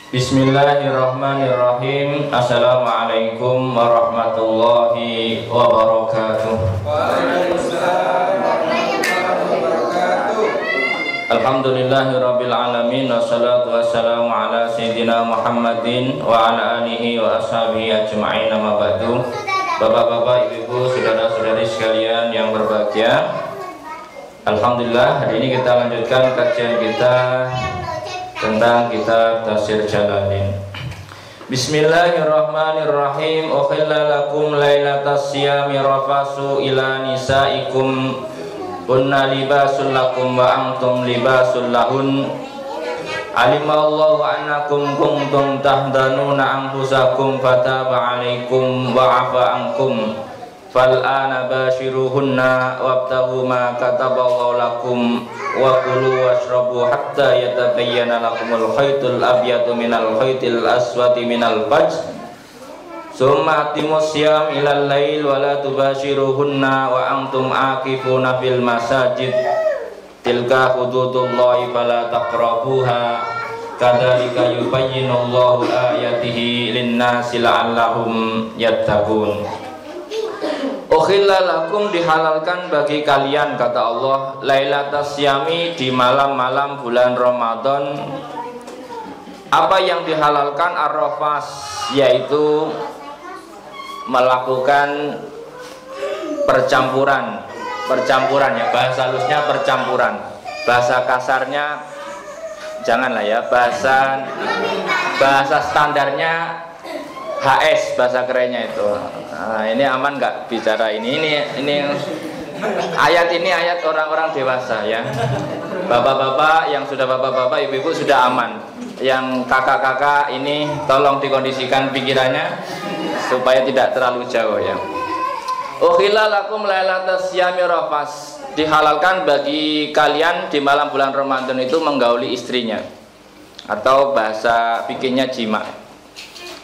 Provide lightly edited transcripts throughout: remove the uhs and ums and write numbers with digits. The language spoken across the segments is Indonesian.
Bismillahirrahmanirrahim. Assalamualaikum warahmatullahi wabarakatuh. Waalaikumsalam warahmatullahi wabarakatuh. Alhamdulillahirabbil alamin wassalatu wassalamu ala sayyidina Muhammadin wa ala alihi wa ashabihi ajma'in, amma ba'du. Bapak-bapak, ibu-ibu, saudara-saudari sekalian yang berbahagia, alhamdulillah hari ini kita lanjutkan kajian kita tentang kitab Tafsir Jalalain. Bismillahirrahmanirrahim. Ukhilla lakum lailatas siyami rafasu ila nisaikum kunna libasul lakum wa antum libasul lahun. Alimallahu annakum kuntum tahdanuna anfusakum fataba alaikum wa afa ankum fal'ana bashiruhunna wabtaghu ma kataballahu lakum wa kulu washrabu hatta yatabayyana lakumul khaytul abyadu minal khaytil aswadi minal fajr summa atimus siyam ilal lail wa la tubashiruhunna wa antum akifuna fil masajid tilka hududullahi fala taqrabuha kadzalika yubayyinullahu ayatihi linnasi la'allahum yattaqun. Ukhilla lakum, dihalalkan bagi kalian, kata Allah, lailatas syami, di malam-malam bulan Ramadan. Apa yang dihalalkan? Ar-rafas, yaitu melakukan percampuran ya, bahasa halusnya percampuran, bahasa kasarnya janganlah ya, bahasa standarnya HS, bahasa kerennya itu. Nah, ini aman nggak bicara ini ayat orang-orang dewasa ya. Bapak-bapak yang sudah bapak-bapak, ibu-ibu sudah aman. Yang kakak-kakak ini tolong dikondisikan pikirannya supaya tidak terlalu jauh ya. Ukhilla lakum lailatas syami rafas, dihalalkan bagi kalian di malam bulan Ramadan itu menggauli istrinya, atau bahasa bikinnya jima.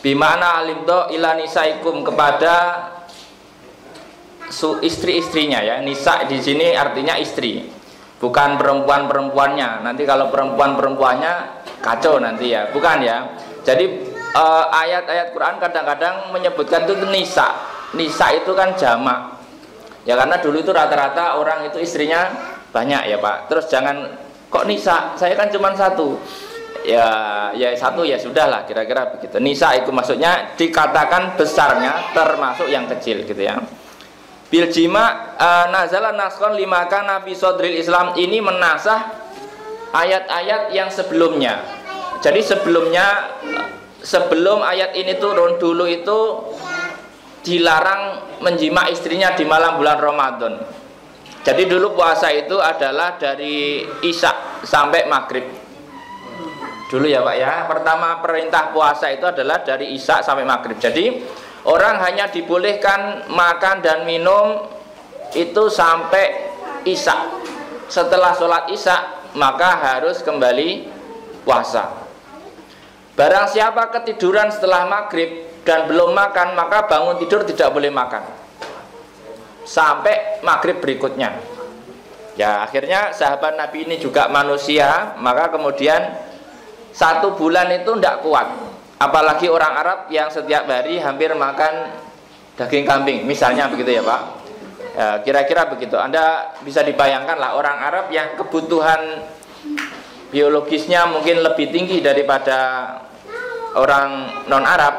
Bimana alimdo ila nisaikum, kepada istri-istrinya ya. Nisa di sini artinya istri, bukan perempuan-perempuannya. Nanti kalau perempuan-perempuannya kacau nanti ya, bukan ya. Jadi ayat-ayat Quran kadang-kadang menyebutkan itu nisa. Nisa itu kan jamak. Ya karena dulu itu rata-rata orang itu istrinya banyak ya Pak. Terus jangan kok nisa, saya kan cuma satu. Ya satu ya sudahlah, kira-kira begitu. Nisa itu maksudnya dikatakan besarnya termasuk yang kecil gitu ya. Bil jima nazala naskon lima kana fi sodril Islam, ini menasah ayat-ayat yang sebelumnya. Jadi sebelum ayat ini turun, dulu itu dilarang menjima istrinya di malam bulan Ramadan. Jadi dulu puasa itu adalah dari Isya sampai maghrib. Dulu ya Pak ya, pertama perintah puasa itu adalah dari Isya sampai maghrib. Jadi orang hanya dibolehkan makan dan minum itu sampai Isya. Setelah sholat Isya maka harus kembali puasa. Barang siapa ketiduran setelah maghrib dan belum makan, maka bangun tidur tidak boleh makan sampai maghrib berikutnya. Ya akhirnya sahabat Nabi ini juga manusia, maka kemudian 1 bulan itu tidak kuat, apalagi orang Arab yang setiap hari hampir makan daging kambing misalnya begitu ya Pak ya, kira-kira begitu. Anda bisa dibayangkan lah orang Arab yang kebutuhan biologisnya mungkin lebih tinggi daripada orang non-Arab.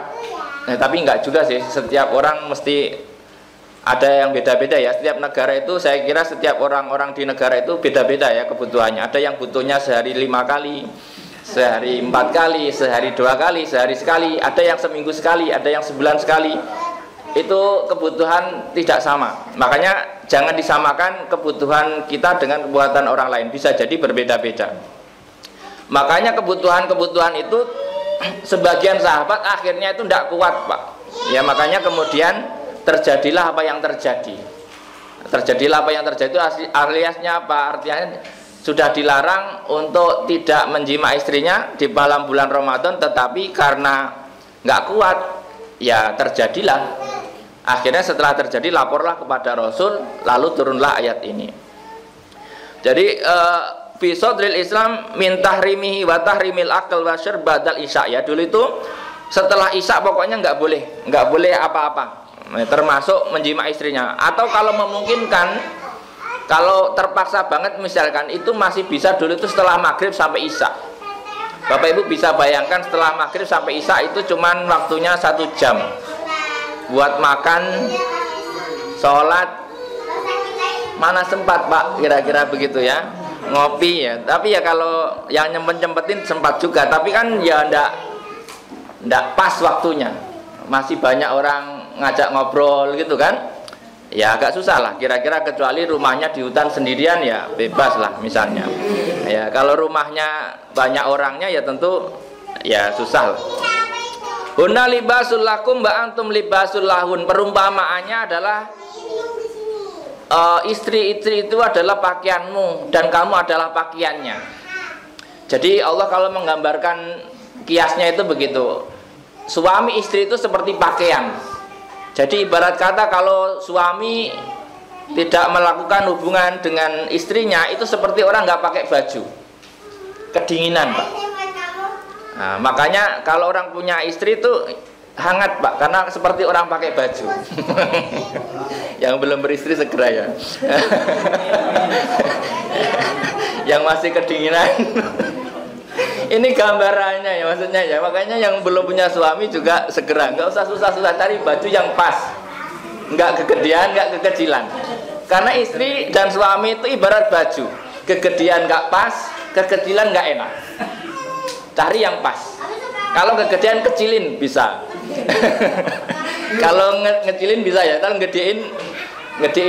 Nah, tapi enggak juga sih, setiap orang mesti ada yang beda-beda ya. Setiap negara itu, saya kira setiap orang-orang di negara itu beda-beda ya kebutuhannya. Ada yang butuhnya sehari 5 kali, sehari 4 kali, sehari 2 kali, sehari sekali, ada yang seminggu sekali, ada yang sebulan sekali. Itu kebutuhan tidak sama. Makanya jangan disamakan kebutuhan kita dengan kebutuhan orang lain, bisa jadi berbeda-beda. Makanya kebutuhan-kebutuhan itu sebagian sahabat akhirnya itu tidak kuat Pak ya, makanya kemudian terjadilah apa yang terjadi. Itu aliasnya apa? Artinya sudah dilarang untuk tidak menjima istrinya di malam bulan Ramadan, tetapi karena nggak kuat ya terjadilah. Akhirnya setelah terjadi laporlah kepada Rasul, lalu turunlah ayat ini. Jadi fi sadril Islam min tahrimihi wa tahrimil akal wa syurb ba'dal isya. Ya, dulu itu setelah isya pokoknya nggak boleh apa-apa, termasuk menjima istrinya. Atau kalau memungkinkan, kalau terpaksa banget misalkan, itu masih bisa dulu itu setelah maghrib sampai isya. Bapak Ibu bisa bayangkan setelah maghrib sampai isya itu cuman waktunya 1 jam buat makan, sholat, mana sempat Pak, kira-kira begitu ya, ngopi ya. Tapi ya kalau yang nyempet-nyempetin sempat juga, tapi kan ya ndak pas waktunya, masih banyak orang ngajak ngobrol gitu kan, ya agak susah lah kira-kira, kecuali rumahnya di hutan sendirian ya bebas lah misalnya ya. Kalau rumahnya banyak orangnya ya tentu ya susah lah. Hunna libasul lakum wa antum libasul lahun. Perumpamaannya adalah istri-istri itu adalah pakaianmu dan kamu adalah pakaiannya. Jadi Allah kalau menggambarkan kiasnya itu begitu. Suami istri itu seperti pakaian. Jadi ibarat kata kalau suami tidak melakukan hubungan dengan istrinya itu seperti orang nggak pakai baju, kedinginan Pak. Nah, makanya kalau orang punya istri itu hangat Pak, karena seperti orang pakai baju. Yang belum beristri segera ya. Yang masih kedinginan. Ini gambarannya ya, maksudnya ya. Makanya yang belum punya suami juga segera, nggak usah susah-susah cari baju yang pas, nggak kegedean, nggak kekecilan. Karena istri dan suami itu ibarat baju, kegedean nggak pas, kekecilan nggak enak. Cari yang pas. Kalau kegedean kecilin bisa. Kalau ngecilin bisa ya. Kalau gedein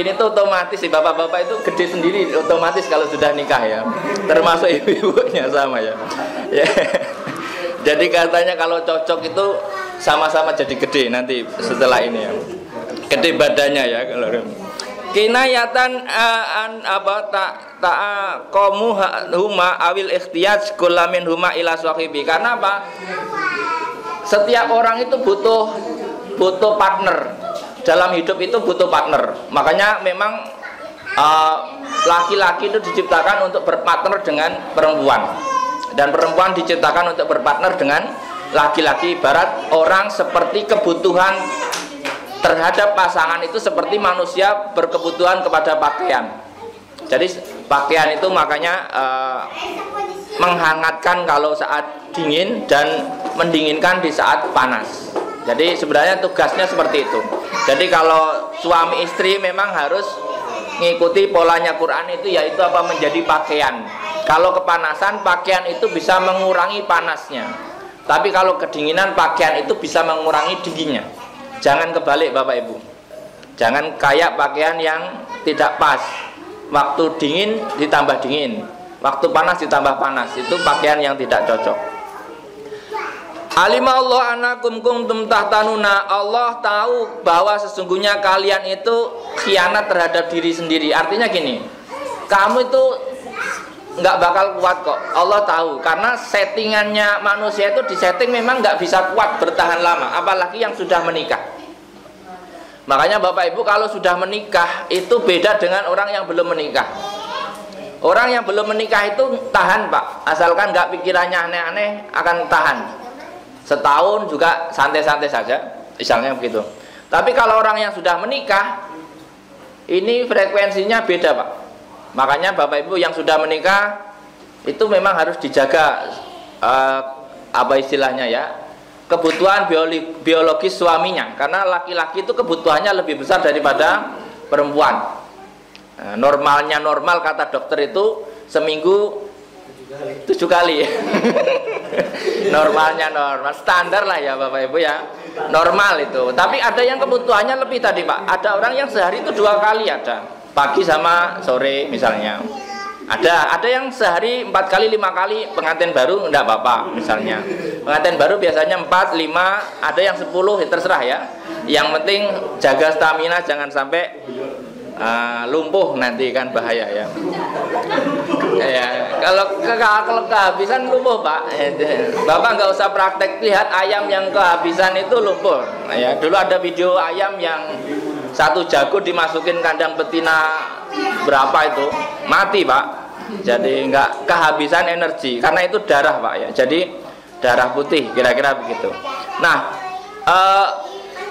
itu otomatis sih, bapak-bapak itu gede sendiri otomatis kalau sudah nikah ya. Termasuk ibu-ibunya sama ya. Ya. Jadi katanya kalau cocok itu sama-sama jadi gede nanti setelah ini ya. Gede badannya ya kalau kinayatan komu huma awil ikhtiyaj kullamin huma ila sahibi. Karena apa? Setiap orang itu butuh partner. Dalam hidup itu butuh partner. Makanya memang laki-laki itu diciptakan untuk berpartner dengan perempuan, dan perempuan diciptakan untuk berpartner dengan laki-laki. Ibarat orang seperti kebutuhan terhadap pasangan itu seperti manusia berkebutuhan kepada pakaian. Jadi pakaian itu makanya menghangatkan kalau saat dingin dan mendinginkan di saat panas. Jadi sebenarnya tugasnya seperti itu. Jadi kalau suami istri memang harus mengikuti polanya Quran itu, yaitu apa, menjadi pakaian. Kalau kepanasan, pakaian itu bisa mengurangi panasnya. Tapi kalau kedinginan, pakaian itu bisa mengurangi dinginnya. Jangan kebalik Bapak Ibu. Jangan kayak pakaian yang tidak pas. Waktu dingin ditambah dingin, waktu panas ditambah panas. Itu pakaian yang tidak cocok. Alima Allah anakum kuntum tahtanuna. Allah tahu bahwa sesungguhnya kalian itu khianat terhadap diri sendiri. Artinya gini, kamu itu nggak bakal kuat kok. Allah tahu, karena settingannya manusia itu disetting memang nggak bisa kuat bertahan lama, apalagi yang sudah menikah. Makanya Bapak Ibu kalau sudah menikah itu beda dengan orang yang belum menikah. Orang yang belum menikah itu tahan Pak, asalkan nggak pikirannya aneh-aneh akan tahan. Setahun juga santai-santai saja, misalnya begitu. Tapi kalau orang yang sudah menikah, ini frekuensinya beda Pak. Makanya Bapak Ibu yang sudah menikah itu memang harus dijaga apa istilahnya ya, kebutuhan biologis suaminya. Karena laki-laki itu kebutuhannya lebih besar daripada perempuan. Normalnya normal kata dokter itu seminggu 7 kali. Normalnya normal, standar lah ya Bapak Ibu ya, normal itu. Tapi ada yang kebutuhannya lebih tadi Pak. Ada orang yang sehari itu 2 kali, ada pagi sama sore misalnya. Ada yang sehari 4 kali 5 kali. Pengantin baru enggak apa-apa misalnya. Pengantin baru biasanya 4, 5, ada yang 10, ya terserah ya. Yang penting jaga stamina, jangan sampai lumpuh nanti kan bahaya ya. Ya, kalau kehabisan lumpuh Pak. Bapak nggak usah praktek, lihat ayam yang kehabisan itu lumpuh. Ya, dulu ada video ayam yang 1 jago dimasukin kandang betina berapa itu, mati Pak. Jadi nggak kehabisan energi karena itu darah Pak ya. Jadi darah putih kira-kira begitu. Nah,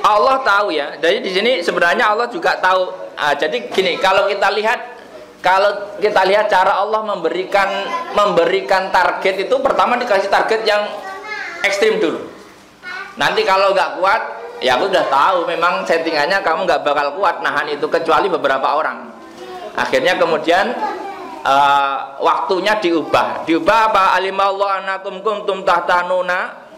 Allah tahu ya. Jadi di sini sebenarnya Allah juga tahu. Jadi gini, kalau kita lihat cara Allah memberikan target itu, pertama dikasih target yang ekstrim dulu. Nanti kalau nggak kuat, ya aku udah tahu memang settingannya kamu nggak bakal kuat nahan itu kecuali beberapa orang. Akhirnya kemudian waktunya diubah apa? Alimallahu annakum kuntum tahtanuna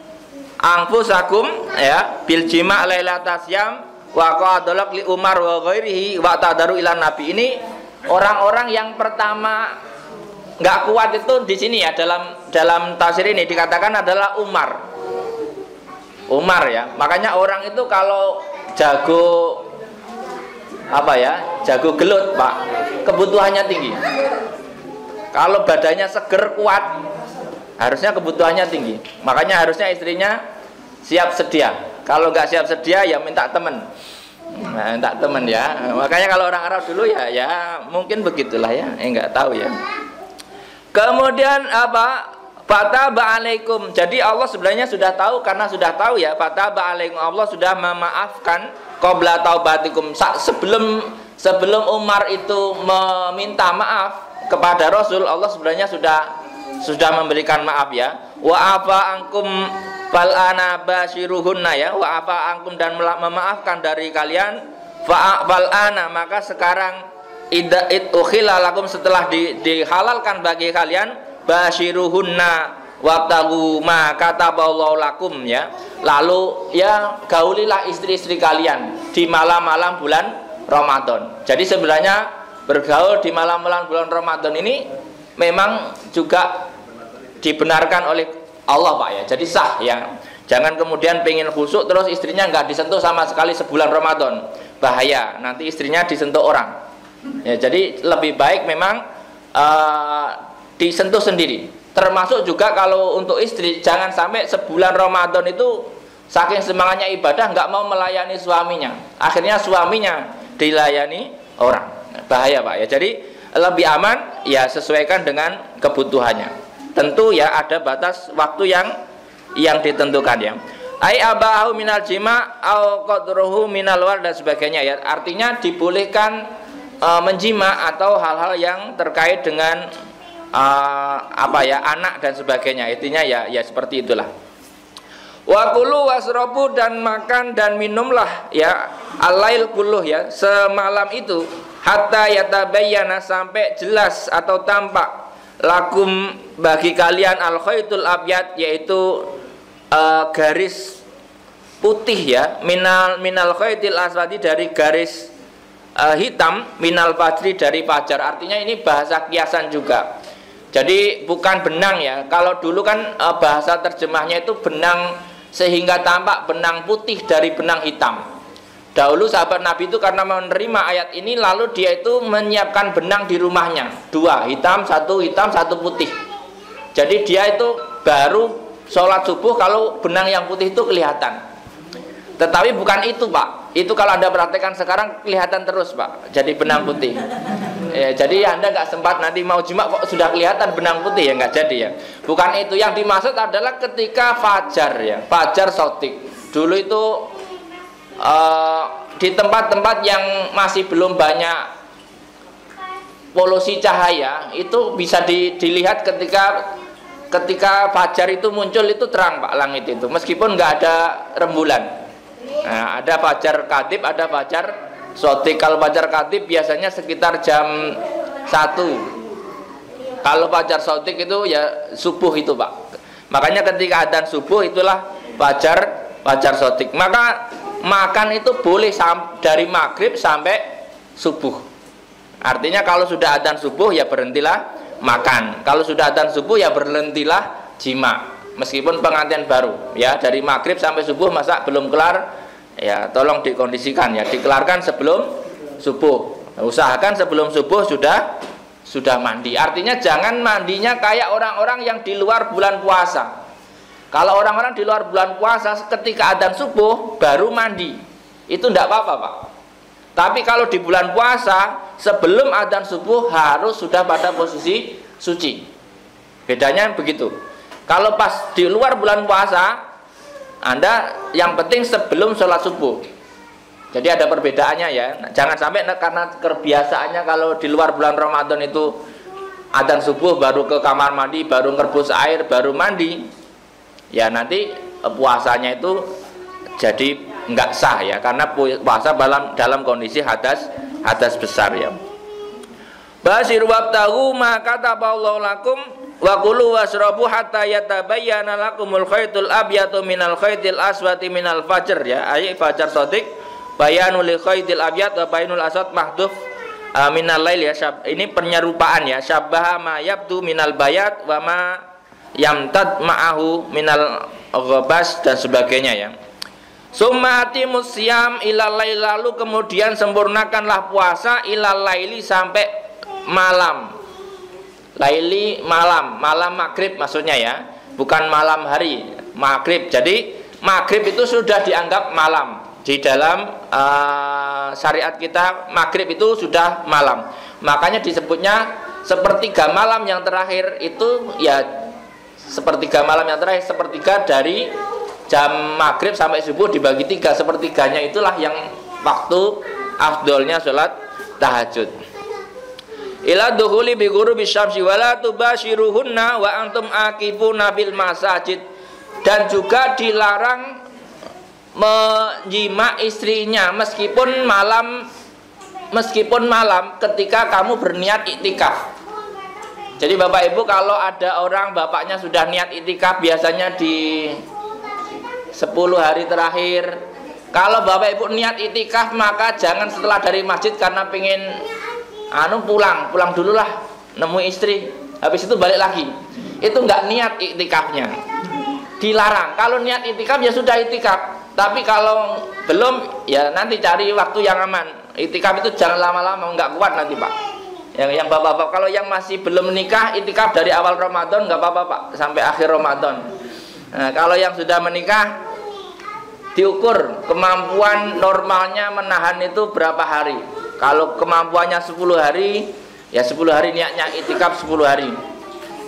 anfusakum ya bil jima' lailatas syam wa qadalak li Umar wa ghairihi wa tadaru ilan nabi. Ini orang-orang yang pertama nggak kuat itu di sini ya, dalam tafsir ini dikatakan adalah Umar ya. Makanya orang itu kalau jago jago gelut Pak, kebutuhannya tinggi. Kalau badannya seger kuat, harusnya kebutuhannya tinggi. Makanya harusnya istrinya siap sedia. Kalau nggak siap sedia ya minta temen. Nah, minta temen ya. Makanya kalau orang Arab dulu ya mungkin begitulah ya. Nggak tahu ya. Kemudian Fataba alaikum. Jadi Allah sebenarnya sudah tahu, karena sudah tahu ya. Fataba alaikum, Allah sudah memaafkan qabla taubatikum. Sebelum Umar itu meminta maaf kepada Rasul, Allah sebenarnya sudah memberikan maaf ya. Wa afa ankum fal ana basyiruhunna ya. Wa afa ankum, dan memaafkan dari kalian. Fal ana, maka sekarang id ukhila lakum, setelah dihalalkan bagi kalian, basyiruhunna wabtagu ma kataballahu lakum ya. Lalu ya gaulilah istri-istri kalian di malam-malam bulan Ramadan. Jadi sebenarnya bergaul di malam-malam bulan Ramadan ini memang juga dibenarkan oleh Allah Pak ya. Jadi sah ya. Jangan kemudian pengen khusuk terus istrinya nggak disentuh sama sekali sebulan Ramadan. Bahaya, nanti istrinya disentuh orang. Ya, jadi lebih baik memang disentuh sendiri. Termasuk juga kalau untuk istri, jangan sampai sebulan Ramadan itu saking semangatnya ibadah nggak mau melayani suaminya. Akhirnya suaminya dilayani orang. Bahaya Pak ya. Jadi lebih aman ya sesuaikan dengan kebutuhannya. Tentu ya ada batas waktu yang ditentukan ya. Ai abahu minal jima au qadruhu minal war dan sebagainya ya. Artinya dibolehkan menjima atau hal-hal yang terkait dengan anak dan sebagainya. Intinya ya seperti itulah. Wa kulu wasrobu, dan makan dan minumlah ya alail kuluh ya semalam itu, hatta yatabayyana, sampai jelas atau tampak, lakum bagi kalian al khaitul abyad, yaitu garis putih ya, minal khaitil aswadi, dari garis hitam, minal fajri, dari fajar. Artinya ini bahasa kiasan juga. Jadi bukan benang ya. Kalau dulu kan bahasa terjemahnya itu benang, sehingga tampak benang putih dari benang hitam. Dahulu sahabat Nabi itu karena menerima ayat ini, lalu dia itu menyiapkan benang di rumahnya, dua, satu hitam, satu putih. Jadi dia itu baru sholat subuh kalau benang yang putih itu kelihatan. Tetapi bukan itu Pak. Itu kalau Anda perhatikan sekarang kelihatan terus Pak. Jadi benang putih. Ya, jadi Anda nggak sempat nanti mau jima kok sudah kelihatan benang putih, ya nggak jadi ya. Bukan itu. Yang dimaksud adalah ketika fajar ya, fajar sotik. Dulu itu di tempat-tempat yang masih belum banyak polusi cahaya, itu bisa dilihat ketika fajar itu muncul, itu terang Pak langit itu, meskipun nggak ada rembulan. Nah, ada fajar katib, ada fajar sotik. Kalau fajar katib biasanya sekitar jam 1. Kalau fajar sotik itu ya subuh itu Pak. Makanya ketika adzan subuh itulah fajar sotik. Maka makan itu boleh dari maghrib sampai subuh. Artinya kalau sudah adzan subuh ya berhentilah makan. Kalau sudah adzan subuh ya berhentilah jima. Meskipun pengantin baru ya, dari maghrib sampai subuh masa belum kelar ya, tolong dikondisikan ya, dikelarkan sebelum subuh. Usahakan sebelum subuh sudah mandi. Artinya jangan mandinya kayak orang-orang yang di luar bulan puasa. Kalau orang-orang di luar bulan puasa ketika adzan subuh baru mandi, itu tidak apa-apa Pak. Tapi kalau di bulan puasa sebelum adzan subuh harus sudah pada posisi suci. Bedanya begitu. Kalau pas di luar bulan puasa, Anda yang penting sebelum sholat subuh. Jadi ada perbedaannya ya. Jangan sampai karena kebiasaannya kalau di luar bulan Ramadan itu adzan subuh baru ke kamar mandi, baru ngerebus air, baru mandi. Ya nanti puasanya itu jadi nggak sah ya, karena puasa dalam kondisi hadas besar ya. Basir wabtahu ma kataballahu lakum wa kulu wasrabu hatta yatabayyana lakumul khaytul abyadu minal khaytil aswati minal fajr ya. Ayat fajar shadiq bayanul khaytil abyad wa bayanul aswad mahdhuf minal lail ya. Ini penyerupaan ya. Syabbaha ma yabdu minal bayat wa ma yamtad ma'ahu minal ghabas dan sebagainya ya. Summa atimus siyam ilal lail, lalu kemudian sempurnakanlah puasa ilal laili sampai malam. Laili malam maghrib maksudnya ya, bukan malam hari, maghrib. Jadi maghrib itu sudah dianggap malam di dalam syariat kita. Maghrib itu sudah malam, makanya disebutnya sepertiga malam yang terakhir itu ya. Sepertiga malam yang terakhir, sepertiga dari jam maghrib sampai subuh dibagi 3, sepertiganya itulah yang waktu afdolnya sholat tahajud. Ila dukhuli bi ghurubi syamsi wala tubashiruhunna wa antum aqifuna bil masajid, dan juga dilarang menjima istrinya meskipun malam ketika kamu berniat iktikaf. Jadi Bapak Ibu, kalau ada orang bapaknya sudah niat iktikaf biasanya di 10 hari terakhir, kalau Bapak Ibu niat iktikaf maka jangan setelah dari masjid karena pengen pulang dulu lah, nemu istri, habis itu balik lagi. Itu nggak niat iktikafnya, dilarang. Kalau niat iktikaf ya sudah iktikaf, tapi kalau belum ya nanti cari waktu yang aman. Iktikaf itu jangan lama-lama, nggak kuat nanti Pak. Yang bapak-bapak, kalau yang masih belum menikah iktikaf dari awal Ramadan nggak apa-apa Pak, sampai akhir Ramadan. Nah, kalau yang sudah menikah diukur kemampuan normalnya menahan itu berapa hari. Kalau kemampuannya 10 hari, ya 10 hari niatnya iktikaf 10 hari.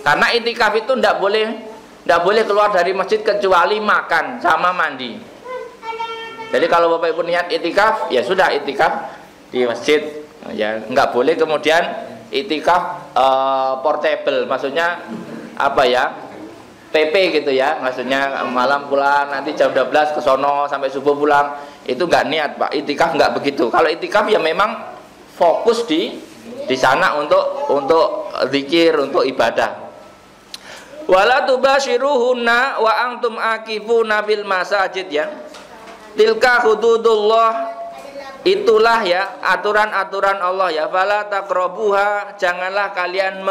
Karena iktikaf itu tidak boleh keluar dari masjid kecuali makan sama mandi. Jadi kalau Bapak Ibu niat iktikaf, ya sudah iktikaf di masjid. Ya nggak boleh kemudian iktikaf portable, maksudnya apa ya, PP gitu ya, maksudnya malam pulang nanti jam 12 ke sono sampai subuh pulang. Itu nggak niat Pak, iktikaf nggak begitu. Kalau iktikaf ya memang fokus di sana untuk zikir, untuk ibadah. Wala tubashiruhunna wa antum aqifuna fil masajid ya. Tilka hududullah, itulah ya aturan-aturan Allah ya. Fala taqrabuha, janganlah kalian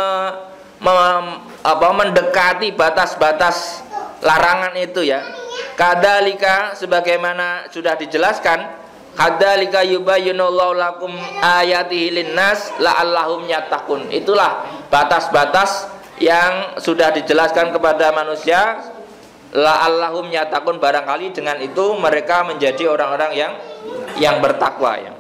mendekati batas-batas larangan itu ya. Kadzalika, sebagaimana sudah dijelaskan, kadzalika yubayyinullahu lakum ayatihi linnas la'allahum yattaqun. Itulah batas-batas yang sudah dijelaskan kepada manusia, la'allahum yattaqun, barangkali dengan itu mereka menjadi orang-orang yang bertakwa ya.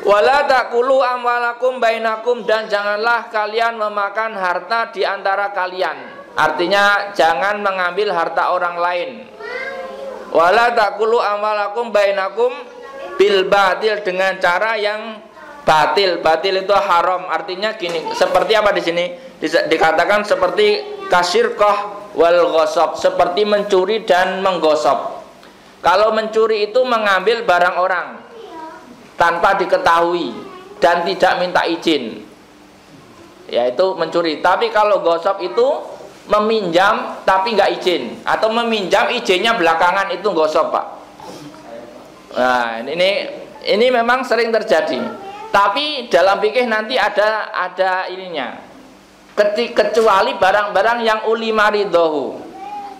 Wala taqulu amwalakum bainakum, dan janganlah kalian memakan harta di antara kalian. Artinya jangan mengambil harta orang lain. Wala taqulu amwalakum bainakum bil batil, dengan cara yang batil. Batil itu haram. Artinya gini, seperti apa di sini? Dikatakan seperti kasyirqah wal ghasab, seperti mencuri dan menggosok. Kalau mencuri itu mengambil barang orang tanpa diketahui dan tidak minta izin, yaitu mencuri. Tapi kalau gosok itu meminjam tapi nggak izin, atau meminjam izinnya belakangan, itu gosok Pak. Nah ini memang sering terjadi. Tapi dalam fikih nanti ada ininya, kecuali barang-barang yang uli maridohu.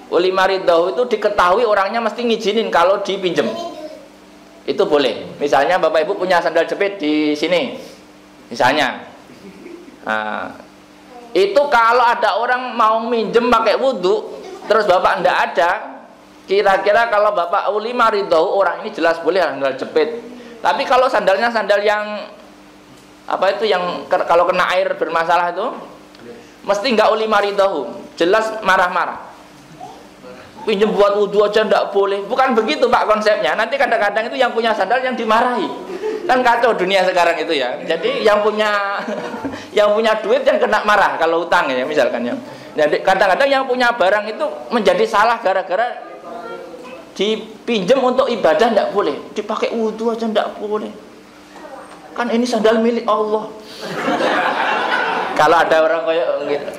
Uli maridohu itu diketahui orangnya mesti ngizinin kalau dipinjem, itu boleh. Misalnya Bapak Ibu punya sandal jepit di sini misalnya, nah, itu kalau ada orang mau minjem pakai wudhu terus Bapak ndak ada, kira-kira kalau Bapak uli maridohu, orang ini jelas boleh sandal jepit. Tapi kalau sandalnya sandal yang apa itu, yang kalau kena air bermasalah itu mesti nggak uli maridahum, jelas marah-marah. Pinjem buat wudhu aja nggak boleh, bukan begitu Pak konsepnya. Nanti kadang-kadang itu yang punya sandal yang dimarahi, kan kacau dunia sekarang itu ya. Jadi yang punya yang punya duit yang kena marah kalau utang ya misalkan ya. Jadi kadang-kadang yang punya barang itu menjadi salah gara-gara dipinjam untuk ibadah nggak boleh, dipakai wudhu aja nggak boleh. Kan ini sandal milik Allah. Kalau ada orang kayak gitu,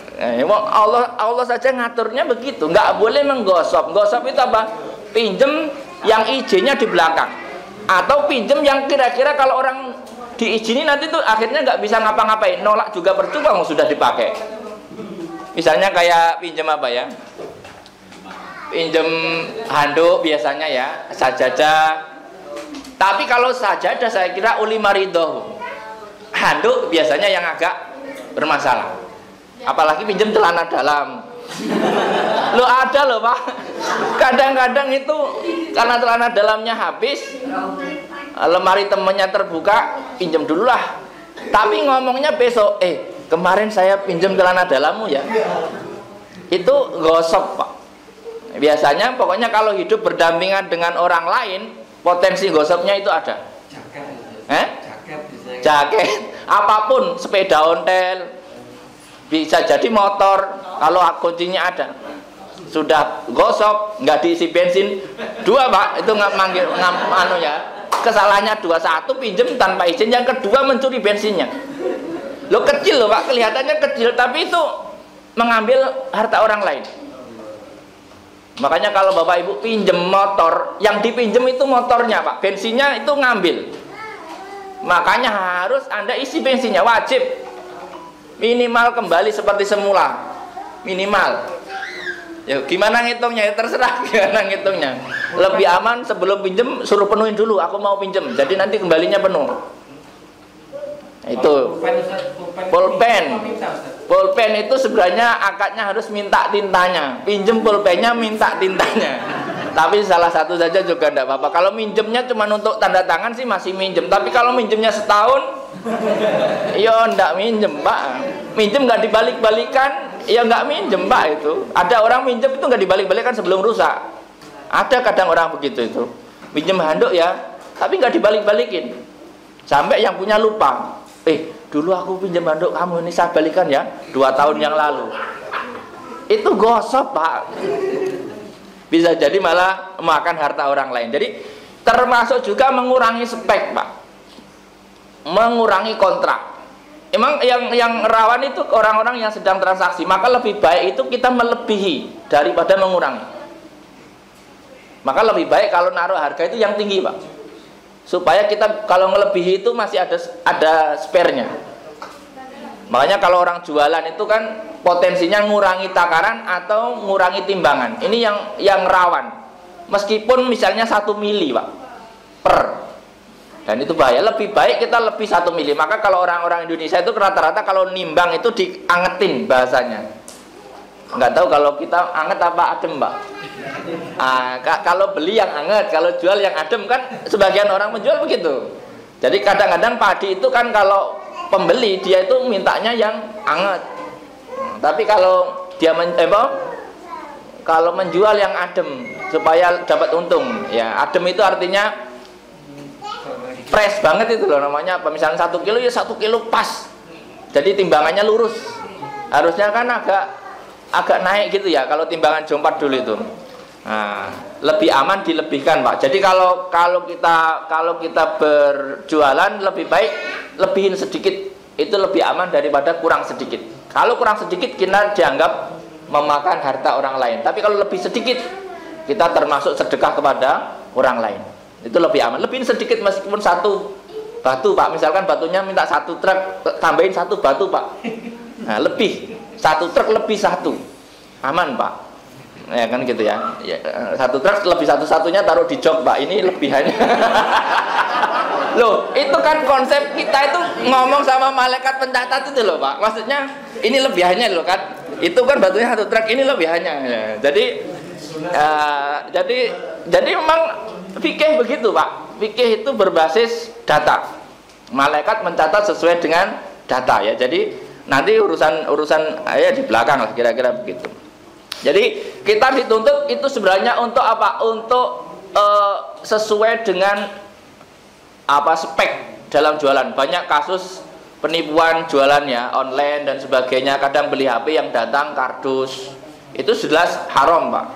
Allah saja ngaturnya begitu, nggak boleh menggosok. Gosok itu apa? Pinjem yang izinnya di belakang, atau pinjem yang kira-kira kalau orang diizini nanti tuh akhirnya nggak bisa ngapa-ngapain, nolak juga percuma sudah dipakai. Misalnya kayak pinjem apa ya? Pinjem handuk biasanya ya, sajadah. Tapi kalau sajadah saya kira uli maridho. Handuk biasanya yang agak bermasalah, apalagi pinjam celana dalam. Lo ada loh Pak, kadang-kadang itu karena celana dalamnya habis, lemari temennya terbuka, pinjam dulu lah. Tapi ngomongnya besok, kemarin saya pinjam celana dalammu ya. Itu gosok Pak. Biasanya pokoknya kalau hidup berdampingan dengan orang lain, potensi gosoknya itu ada. Jaket, apapun, sepeda ontel, bisa jadi motor, kalau kuncinya ada, sudah gosok, nggak diisi bensin, 2 Pak, itu manggil anu ya, kesalahannya 2, 1 pinjem tanpa izin, yang kedua mencuri bensinnya. Lo kecil loh Pak, kelihatannya kecil, tapi itu mengambil harta orang lain. Makanya kalau Bapak Ibu pinjem motor, yang dipinjem itu motornya Pak, bensinnya itu ngambil. Makanya harus Anda isi bensinnya, wajib minimal kembali seperti semula, minimal. Ya gimana ngitungnya ya terserah gimana ngitungnya. Lebih aman sebelum pinjem suruh penuhin dulu, aku mau pinjem, jadi nanti kembalinya penuh. Itu pulpen itu sebenarnya akadnya harus minta tintanya, pinjem pulpennya minta tintanya. Tapi salah satu saja juga enggak apa-apa. Kalau minjemnya cuma untuk tanda tangan sih masih minjem. Tapi kalau minjemnya setahun, ya enggak minjem Pak. Minjem nggak dibalik-balikan, ya enggak minjem Pak itu. Ada orang minjem itu nggak dibalik-balikan sebelum rusak. Ada kadang orang begitu itu. Minjem handuk ya, tapi nggak dibalik-balikin. Sampai yang punya lupa. Dulu aku pinjam handuk kamu ini saya balikan ya 2 tahun yang lalu. Itu gosok Pak. Bisa jadi malah makan harta orang lain. Jadi termasuk juga mengurangi spek Pak, mengurangi kontrak. Emang yang rawan itu orang-orang yang sedang transaksi, maka lebih baik itu kita melebihi daripada mengurangi. Maka lebih baik kalau naruh harga itu yang tinggi Pak, supaya kita kalau melebihi itu masih ada spare-nya. Makanya kalau orang jualan itu kan potensinya ngurangi takaran atau ngurangi timbangan. Ini yang rawan. Meskipun misalnya 1 mili Pak per, dan itu bahaya. Lebih baik kita lebih 1 mili. Maka kalau orang-orang Indonesia itu rata-rata kalau nimbang itu diangetin bahasanya. Nggak tahu kalau kita anget apa adem Pak. Kalau beli yang anget, kalau jual yang adem kan sebagian orang menjual begitu. Jadi kadang-kadang padi itu kan kalau pembeli dia itu mintanya yang anget. Tapi kalau dia kalau menjual yang adem supaya dapat untung, ya adem itu artinya fresh banget itu loh namanya. Apa misalnya 1 kilo ya 1 kilo pas. Jadi timbangannya lurus. Harusnya kan agak naik gitu ya kalau timbangan jompat dulu itu. Nah, lebih aman dilebihkan Pak. Jadi kalau kita berjualan lebih baik lebihin sedikit, itu lebih aman daripada kurang sedikit. Kalau kurang sedikit kita dianggap memakan harta orang lain. Tapi kalau lebih sedikit kita termasuk sedekah kepada orang lain. Itu lebih aman. Lebihin sedikit meskipun 1 batu Pak. Misalkan batunya minta 1 truk, tambahin 1 batu Pak. Nah, lebih 1 truk lebih 1. Aman Pak. Ya kan gitu ya. 1 truk lebih satunya taruh di jok Pak. Ini lebihannya. Loh, itu kan konsep kita itu ngomong sama malaikat pencatat itu loh Pak. Maksudnya ini lebihannya loh kan. Itu kan batunya 1 truk, ini lebihannya. Ya. Jadi memang fikih begitu Pak. Fikih itu berbasis data. Malaikat mencatat sesuai dengan data ya. Jadi Nanti urusan ya di belakang lah, kira-kira begitu. Jadi kita dituntut itu sebenarnya untuk apa? Untuk sesuai dengan apa spek dalam jualan. Banyak kasus penipuan jualannya online dan sebagainya. Kadang beli HP yang datang kardus, itu jelas haram, Pak.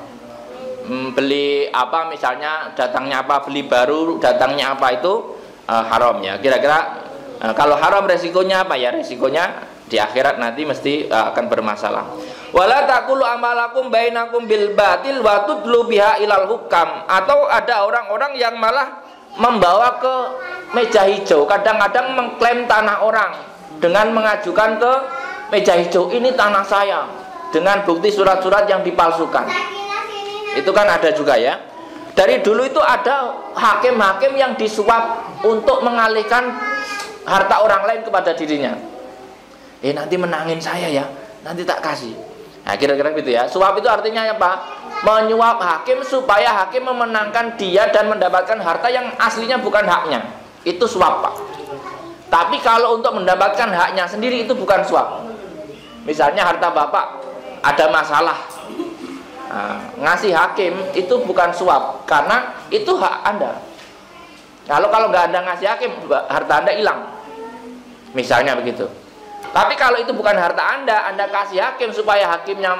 Beli apa misalnya datangnya apa, beli baru datangnya apa, itu haram ya. Kira-kira kalau haram resikonya apa ya? Resikonya di akhirat nanti mesti akan bermasalah. Wala taqulu amalakum bainakum bil batil wa tudlu biha ilal hukam. Atau ada orang-orang yang malah membawa ke meja hijau, kadang-kadang mengklaim tanah orang dengan mengajukan ke meja hijau, ini tanah saya, dengan bukti surat-surat yang dipalsukan. Itu kan ada juga ya. Dari dulu itu ada hakim-hakim yang disuap untuk mengalihkan harta orang lain kepada dirinya. Nanti menangin saya ya, nanti tak kasih. Nah kira-kira gitu ya. Suap itu artinya apa? Menyuap hakim supaya hakim memenangkan dia dan mendapatkan harta yang aslinya bukan haknya. Itu suap, Pak. Tapi kalau untuk mendapatkan haknya sendiri itu bukan suap. Misalnya harta Bapak ada masalah, ngasih hakim itu bukan suap, karena itu hak Anda. Kalau nggak Anda ngasih hakim, harta Anda hilang. Misalnya begitu. Tapi kalau itu bukan harta Anda kasih hakim supaya hakimnya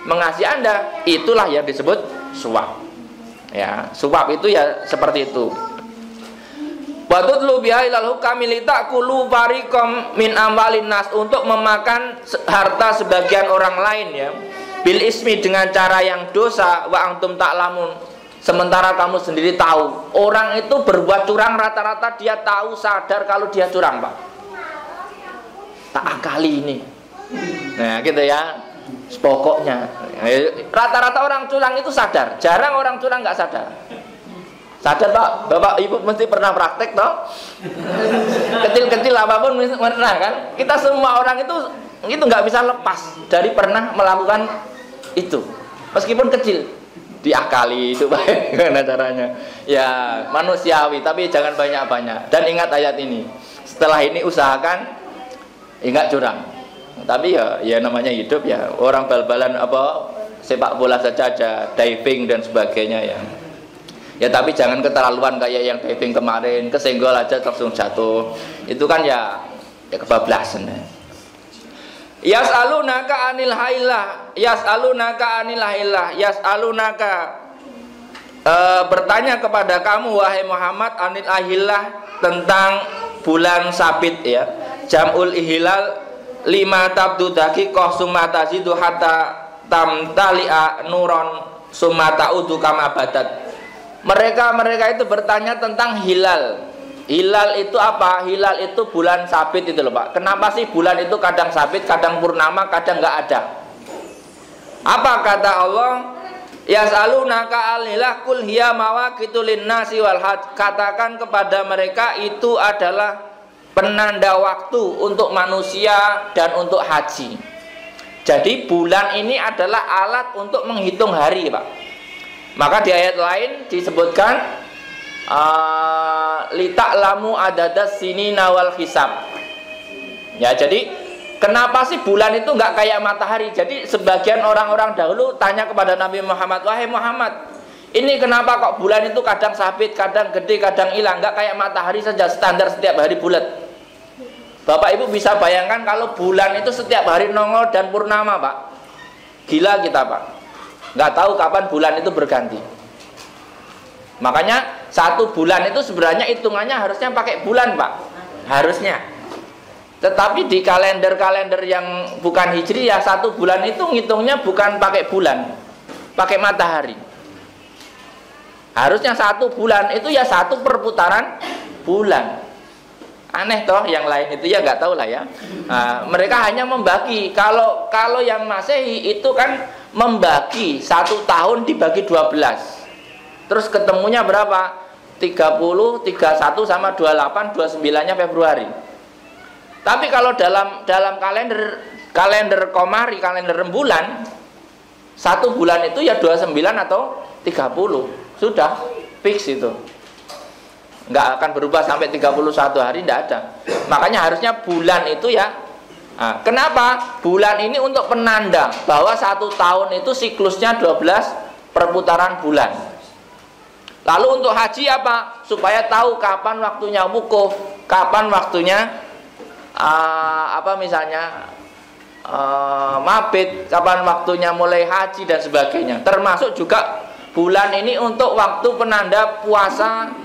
mengasihi Anda, itulah yang disebut suap. Ya, suap itu ya seperti itu. Wa tudlu biha ilal hukami litakulu fariqam min amwalin nas, untuk memakan harta sebagian orang lain ya. Bil ismi, dengan cara yang dosa, wa antum ta'lamun, sementara kamu sendiri tahu. Orang itu berbuat curang rata-rata dia tahu, sadar kalau dia curang, Pak. Tak akali ini. Nah gitu ya. Pokoknya rata-rata orang curang itu sadar. Jarang orang curang nggak sadar. Sadar, Pak. Bapak Ibu mesti pernah praktek toh. Kecil-kecil apapun pernah kan. Kita semua orang itu nggak bisa lepas dari pernah melakukan itu, meskipun kecil. Diakali itu baik. Gimana caranya ya, manusiawi, tapi jangan banyak-banyak. Dan ingat ayat ini, setelah ini usahakan enggak curang. Tapi ya namanya hidup ya, orang bal-balan apa sepak bola saja ada diving dan sebagainya ya. Ya tapi jangan keterlaluan kayak yang diving kemarin, kesenggol aja langsung jatuh. Itu kan ya kebablasan ya. Yas'alunaka anil hailah, yas'alunaka anil hailah, yas'alunaka bertanya kepada kamu wahai Muhammad anil ahillah, tentang bulan sabit ya. Jam'ul ihilal lima tabdu daqiqah summa tazidu hatta tamtali'a nuron summa ta'udu kama badat. Mereka itu bertanya tentang hilal. Hilal itu apa? Hilal itu bulan sabit itu loh, Pak. Kenapa sih bulan itu kadang sabit, kadang purnama, kadang nggak ada? Apa kata Allah? Yas'alunaka al-hilah kul hiya mawaqitu lin-nasi wal hajj. Katakan kepada mereka itu adalah penanda waktu untuk manusia dan untuk haji. Jadi bulan ini adalah alat untuk menghitung hari, Pak. Maka di ayat lain disebutkan lita'lamu adadas sinina wal hisab. Ya, jadi kenapa sih bulan itu nggak kayak matahari? Jadi sebagian orang-orang dahulu tanya kepada Nabi Muhammad, wahai Muhammad, ini kenapa kok bulan itu kadang sabit, kadang gede, kadang hilang, nggak kayak matahari saja standar setiap hari bulat. Bapak Ibu bisa bayangkan kalau bulan itu setiap hari nongol dan purnama, Pak. Gila kita, Pak. Nggak tahu kapan bulan itu berganti. Makanya satu bulan itu sebenarnya hitungannya harusnya pakai bulan, Pak. Harusnya. Tetapi di kalender-kalender yang bukan hijriyah, satu bulan itu ngitungnya bukan pakai bulan, pakai matahari. Harusnya satu bulan itu ya satu perputaran bulan. Aneh toh, yang lain itu ya nggak tahu lah ya. Mereka hanya membagi. Kalau yang Masehi itu kan membagi satu tahun dibagi 12. Terus ketemunya berapa? 30, 31 sama 28, 29-nya Februari. Tapi kalau dalam kalender komari, kalender rembulan, satu bulan itu ya 29 atau 30. Sudah fix itu. Nggak akan berubah sampai 31 hari, nggak ada. Makanya harusnya bulan itu ya Nah, kenapa? Bulan ini untuk penanda bahwa 1 tahun itu siklusnya 12 perputaran bulan. Lalu untuk haji apa? Supaya tahu kapan waktunya wukuf, kapan waktunya mabit, kapan waktunya mulai haji dan sebagainya. Termasuk juga bulan ini untuk waktu penanda puasa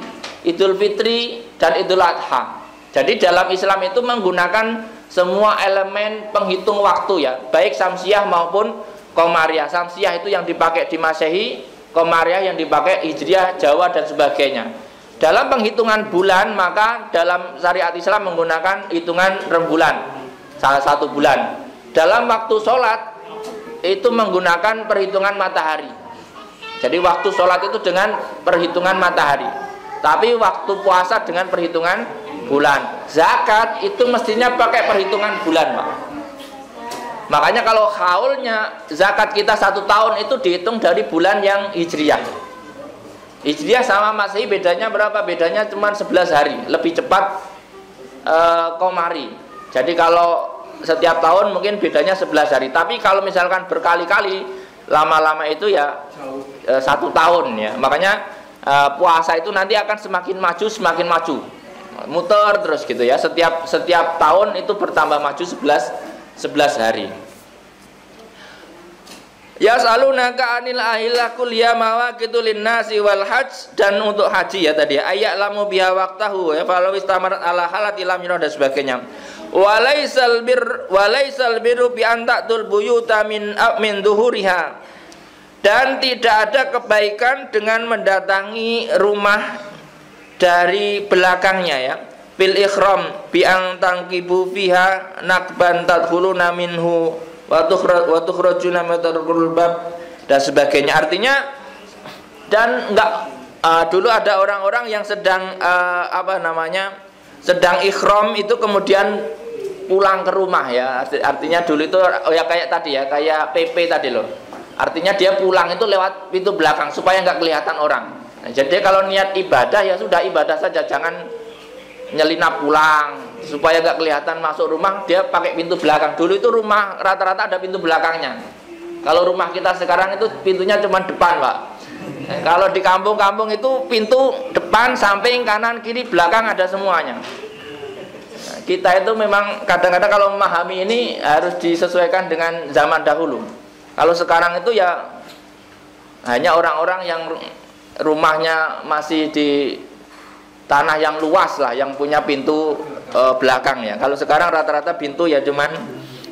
Idul Fitri dan Idul Adha. Jadi dalam Islam itu menggunakan semua elemen penghitung waktu ya, baik Samsiah maupun Komariah. Samsiah itu yang dipakai di Masehi, Komariah yang dipakai Hijriah, Jawa dan sebagainya. Dalam penghitungan bulan, maka dalam syariat Islam menggunakan hitungan rembulan, salah satu bulan. Dalam waktu sholat itu menggunakan perhitungan matahari. Jadi waktu sholat itu dengan perhitungan matahari, tapi waktu puasa dengan perhitungan bulan. Zakat itu mestinya pakai perhitungan bulan, Pak. Makanya kalau haulnya zakat kita 1 tahun itu dihitung dari bulan yang Hijriah. Hijriah sama Masehi bedanya berapa? Bedanya cuma 11 hari, lebih cepat Komari. Jadi kalau setiap tahun mungkin bedanya 11 hari. Tapi kalau misalkan berkali-kali, lama-lama itu ya 1 tahun ya. Makanya puasa itu nanti akan semakin maju, muter terus gitu ya. Setiap tahun itu bertambah maju 11 hari. Yas'alunaka 'anil ahillah qul ya mawaqitu linnasi wal hajj, dan untuk haji ya tadi ayat lamu biha waqtahu ya falau istamarat ala halati lam yurad dan sebagainya. Walaisal birru bi an ta'tul buyuta min duhuriha, dan tidak ada kebaikan dengan mendatangi rumah dari belakangnya ya. Bil ikhram bi an tanqibu fiha nakban tadkhuluna minhu wa tukhrajuna min tarqul bab dan sebagainya. Artinya dan enggak dulu ada orang-orang yang sedang sedang ikhram itu kemudian pulang ke rumah ya. Artinya dulu itu ya kayak tadi ya, kayak PP tadi loh. Artinya dia pulang itu lewat pintu belakang supaya enggak kelihatan orang. Nah, jadi kalau niat ibadah ya sudah ibadah saja, jangan nyelinap pulang supaya nggak kelihatan masuk rumah, dia pakai pintu belakang. Dulu itu rumah rata-rata ada pintu belakangnya. Kalau rumah kita sekarang itu pintunya cuma depan, Pak. Kalau di kampung-kampung itu pintu depan, samping, kanan, kiri, belakang ada semuanya. Nah, kita itu memang kadang-kadang kalau memahami ini harus disesuaikan dengan zaman dahulu. Kalau sekarang itu ya hanya orang-orang yang rumahnya masih di tanah yang luas lah, yang punya pintu belakang ya. Kalau sekarang rata-rata pintu ya cuman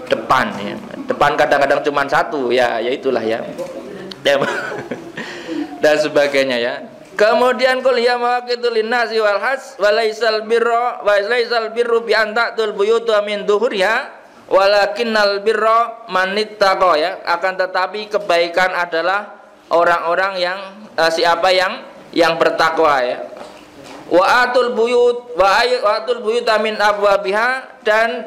depan ya. Depan kadang-kadang cuman 1 ya itulah ya. Dan sebagainya ya. Kemudian qul ya mawaqitu linnasi wal hajj walaisal birru bi an ta'tul buyuta min duhuriha walakinnal birra manittaqa ya. Akan tetapi kebaikan adalah orang-orang yang siapa yang bertakwa ya. Wa atul buyut min abwabiha, dan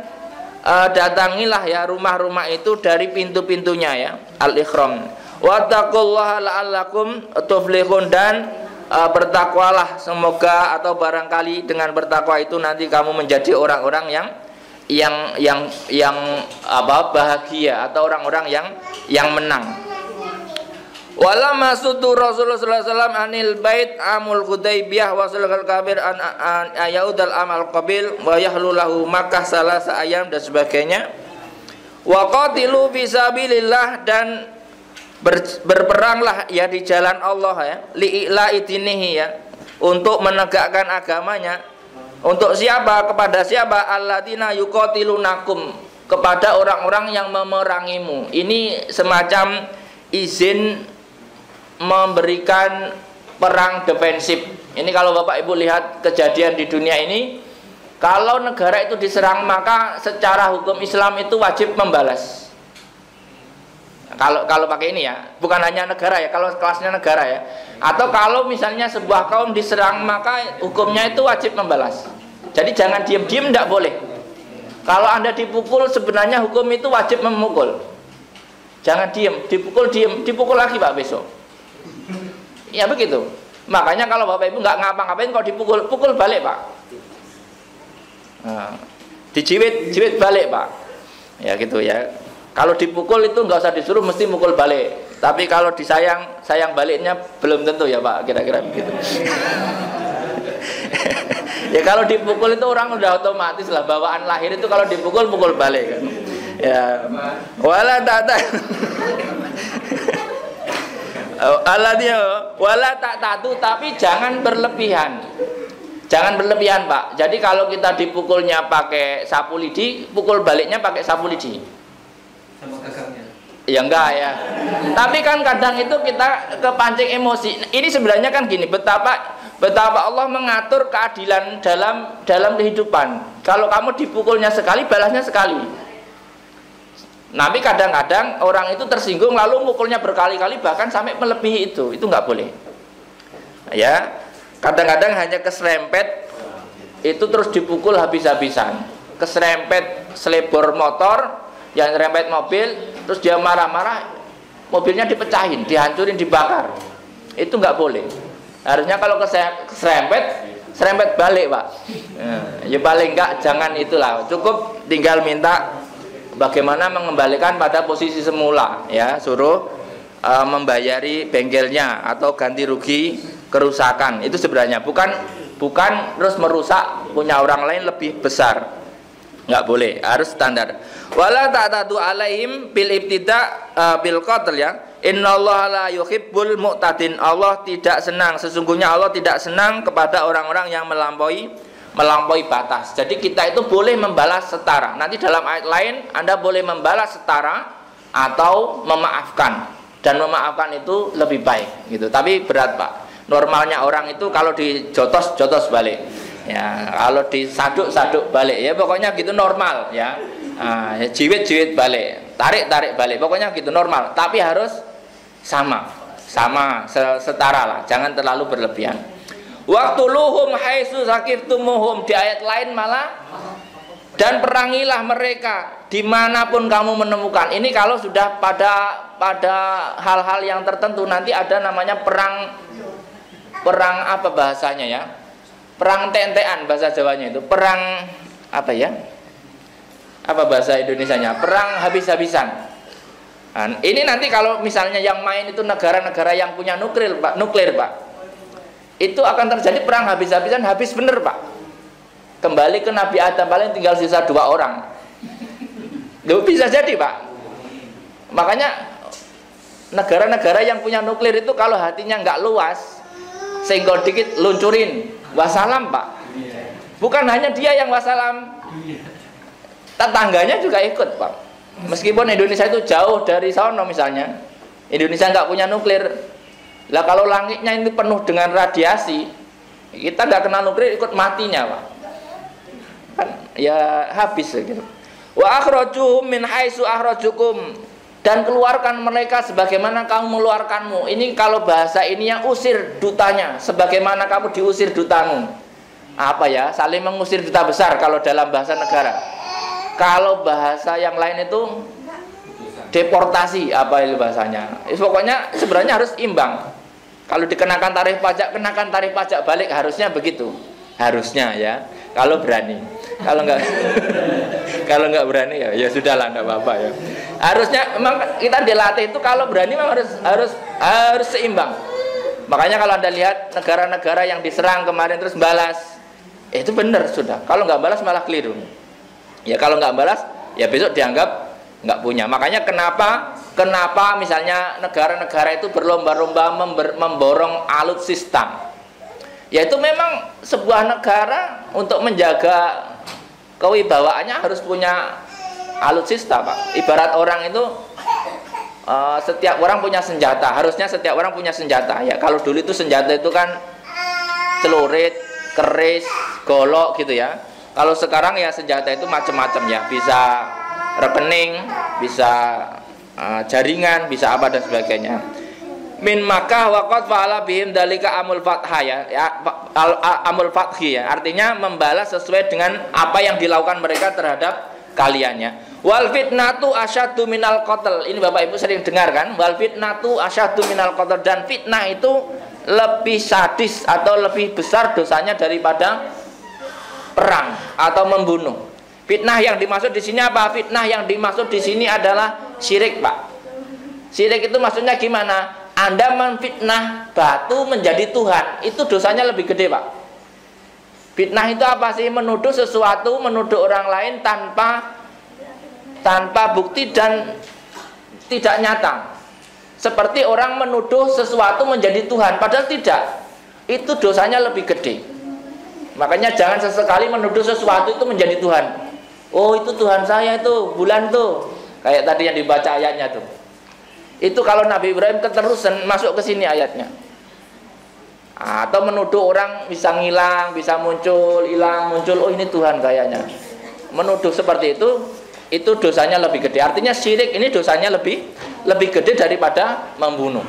datangilah ya rumah-rumah itu dari pintu-pintunya ya, al-ikhram. Wa taqullaha la'allakum tuflihun, dan bertakwalah semoga atau barangkali dengan bertakwa itu nanti kamu menjadi orang-orang yang bahagia atau orang-orang yang menang. Wala masudu Rasulullah sallallahu alaihi wasallam anil bait amul Hudaybiyah wa sulhul kabir an ayaudal amal qabil wa yahlulahu Makkah salasa ayam dan sebagainya. Wa qatilu fisabilillah, dan berperanglah ya di jalan Allah ya, li'ila idinihi ya, untuk menegakkan agamanya. Untuk siapa? Kepada siapa? Alladzina yuqatilunakum, kepada orang-orang yang memerangimu. Ini semacam izin memberikan perang defensif. Ini kalau Bapak Ibu lihat kejadian di dunia ini, kalau negara itu diserang maka secara hukum Islam itu wajib membalas. Kalau pakai ini ya, bukan hanya negara ya, kalau kelasnya negara ya. Atau kalau misalnya sebuah kaum diserang maka hukumnya itu wajib membalas. Jadi jangan diam-diam, tidak boleh. Kalau Anda dipukul sebenarnya hukum itu wajib memukul. Jangan diem, dipukul lagi Pak besok. Ya begitu. Makanya kalau Bapak Ibu nggak ngapa-ngapain kok pukul balik Pak. Nah, dijiwit balik Pak. Ya gitu ya. Kalau dipukul itu nggak usah disuruh, mesti mukul balik. Tapi kalau disayang, sayang baliknya belum tentu ya Pak, kira-kira begitu. Ya kalau dipukul itu orang udah otomatis lah, bawaan lahir itu kalau dipukul mukul balik kan. Ya. Wala ta'ta. Wala ta'tatu, tapi jangan berlebihan. Jangan berlebihan Pak. Jadi kalau kita dipukulnya pakai sapu lidi, pukul baliknya pakai sapu lidi. Sama gagangnya. Ya enggak ya. Tapi kan kadang itu kita kepancing emosi. Ini sebenarnya kan gini, betapa Allah mengatur keadilan dalam kehidupan. Kalau kamu dipukulnya sekali, balasnya sekali. Tapi kadang-kadang orang itu tersinggung lalu mukulnya berkali-kali bahkan sampai melebihi itu nggak boleh. Ya. Kadang-kadang hanya keserempet itu terus dipukul habis-habisan. Keserempet selebor motor, yang serempet mobil, terus dia marah-marah, mobilnya dipecahin, dihancurin, dibakar. Itu nggak boleh. Harusnya kalau serempet balik Pak. Ya paling enggak jangan itulah. Cukup tinggal minta bagaimana mengembalikan pada posisi semula, ya suruh membayari bengkelnya atau ganti rugi kerusakan. Itu sebenarnya bukan terus merusak punya orang lain lebih besar. Nggak boleh, harus standar. Wala ta'tadu alaihim bil ibtida bil qatl ya. Innallaha la yuhibbul mu'tadin. Allah tidak senang, sesungguhnya Allah tidak senang kepada orang-orang yang melampaui batas. Jadi kita itu boleh membalas setara. Nanti dalam ayat lain Anda boleh membalas setara atau memaafkan. Dan memaafkan itu lebih baik gitu. Tapi berat Pak. Normalnya orang itu kalau dijotos balik. Ya, kalau disaduk balik. Ya pokoknya gitu normal ya. Jiwit balik, tarik balik. Pokoknya gitu normal. Tapi harus sama, setara lah. Jangan terlalu berlebihan. Waqtuluhum haitsu saqiftumuhum, di ayat lain malah dan perangilah mereka dimanapun kamu menemukan. Ini kalau sudah pada hal-hal yang tertentu, nanti ada namanya perang apa bahasanya ya, perang tentean bahasa Jawanya itu, perang apa ya, apa bahasa Indonesianya, perang habis-habisan. Nah, ini nanti kalau misalnya yang main itu negara-negara yang punya nuklir Pak, itu akan terjadi perang habis-habisan, habis bener Pak. Kembali ke Nabi Adam, paling tinggal sisa 2 orang. Loh, bisa jadi Pak. Makanya negara-negara yang punya nuklir itu kalau hatinya nggak luas, senggol dikit luncurin wassalam Pak. Bukan hanya dia yang wassalam, tetangganya juga ikut Pak. Meskipun Indonesia itu jauh dari sono misalnya, Indonesia nggak punya nuklir. Lah kalau langitnya ini penuh dengan radiasi, kita nggak kena nuklir ikut matinya Pak. Kan ya habis gitu. Wa akhrajuhum min haitsu akhrajukum, dan keluarkan mereka sebagaimana kamu mengeluarkanmu. Ini kalau bahasa ini yang usir dutanya, sebagaimana kamu diusir dutamu. Apa ya? Saling mengusir duta besar kalau dalam bahasa negara. Kalau bahasa yang lain itu deportasi, apa itu bahasanya? Pokoknya sebenarnya harus imbang. Kalau dikenakan tarif pajak, kenakan tarif pajak balik, harusnya begitu. Harusnya ya. Kalau berani. Kalau nggak berani ya sudahlah, nggak apa-apa ya. Harusnya memang kita dilatih itu kalau berani memang harus seimbang. Makanya kalau Anda lihat negara-negara yang diserang kemarin terus balas, itu benar sudah. Kalau nggak balas malah keliru. Ya kalau nggak balas ya besok dianggap nggak punya. Makanya kenapa misalnya negara-negara itu berlomba-lomba memborong alutsista. Yaitu memang sebuah negara untuk menjaga kewibawaannya harus punya alutsista Pak. Ibarat orang itu setiap orang punya senjata. Harusnya setiap orang punya senjata. Ya kalau dulu itu senjata itu kan celurit, keris, golok gitu ya. Kalau sekarang ya senjata itu macam-macam ya. Bisa rekening, bisa jaringan, bisa apa dan sebagainya. Min Makkah waqad fa'ala bihim dalika amul fathah ya, amul fathi ya, artinya membalas sesuai dengan apa yang dilakukan mereka terhadap kaliannya. Wal fitnatu asyaddu minal qatl. Ini Bapak Ibu sering dengar kan? Wal fitnatu asyaddu minal qatl, dan fitnah itu lebih sadis atau lebih besar dosanya daripada perang atau membunuh. Fitnah yang dimaksud di sini apa? Fitnah yang dimaksud di sini adalah syirik, Pak. Syirik itu maksudnya gimana? Anda menfitnah batu menjadi Tuhan, itu dosanya lebih gede, Pak. Fitnah itu apa sih? Menuduh sesuatu, menuduh orang lain tanpa bukti dan tidak nyata. Seperti orang menuduh sesuatu menjadi Tuhan, padahal tidak. Itu dosanya lebih gede. Makanya jangan sesekali menuduh sesuatu itu menjadi Tuhan. Oh, itu Tuhan saya itu, bulan tuh. Kayak tadi yang dibaca ayatnya tuh. Itu kalau Nabi Ibrahim keterusan masuk ke sini ayatnya. Atau menuduh orang bisa ngilang, bisa muncul, hilang, muncul. Oh, ini Tuhan kayaknya. Menuduh seperti itu dosanya lebih gede. Artinya syirik ini dosanya lebih gede daripada membunuh.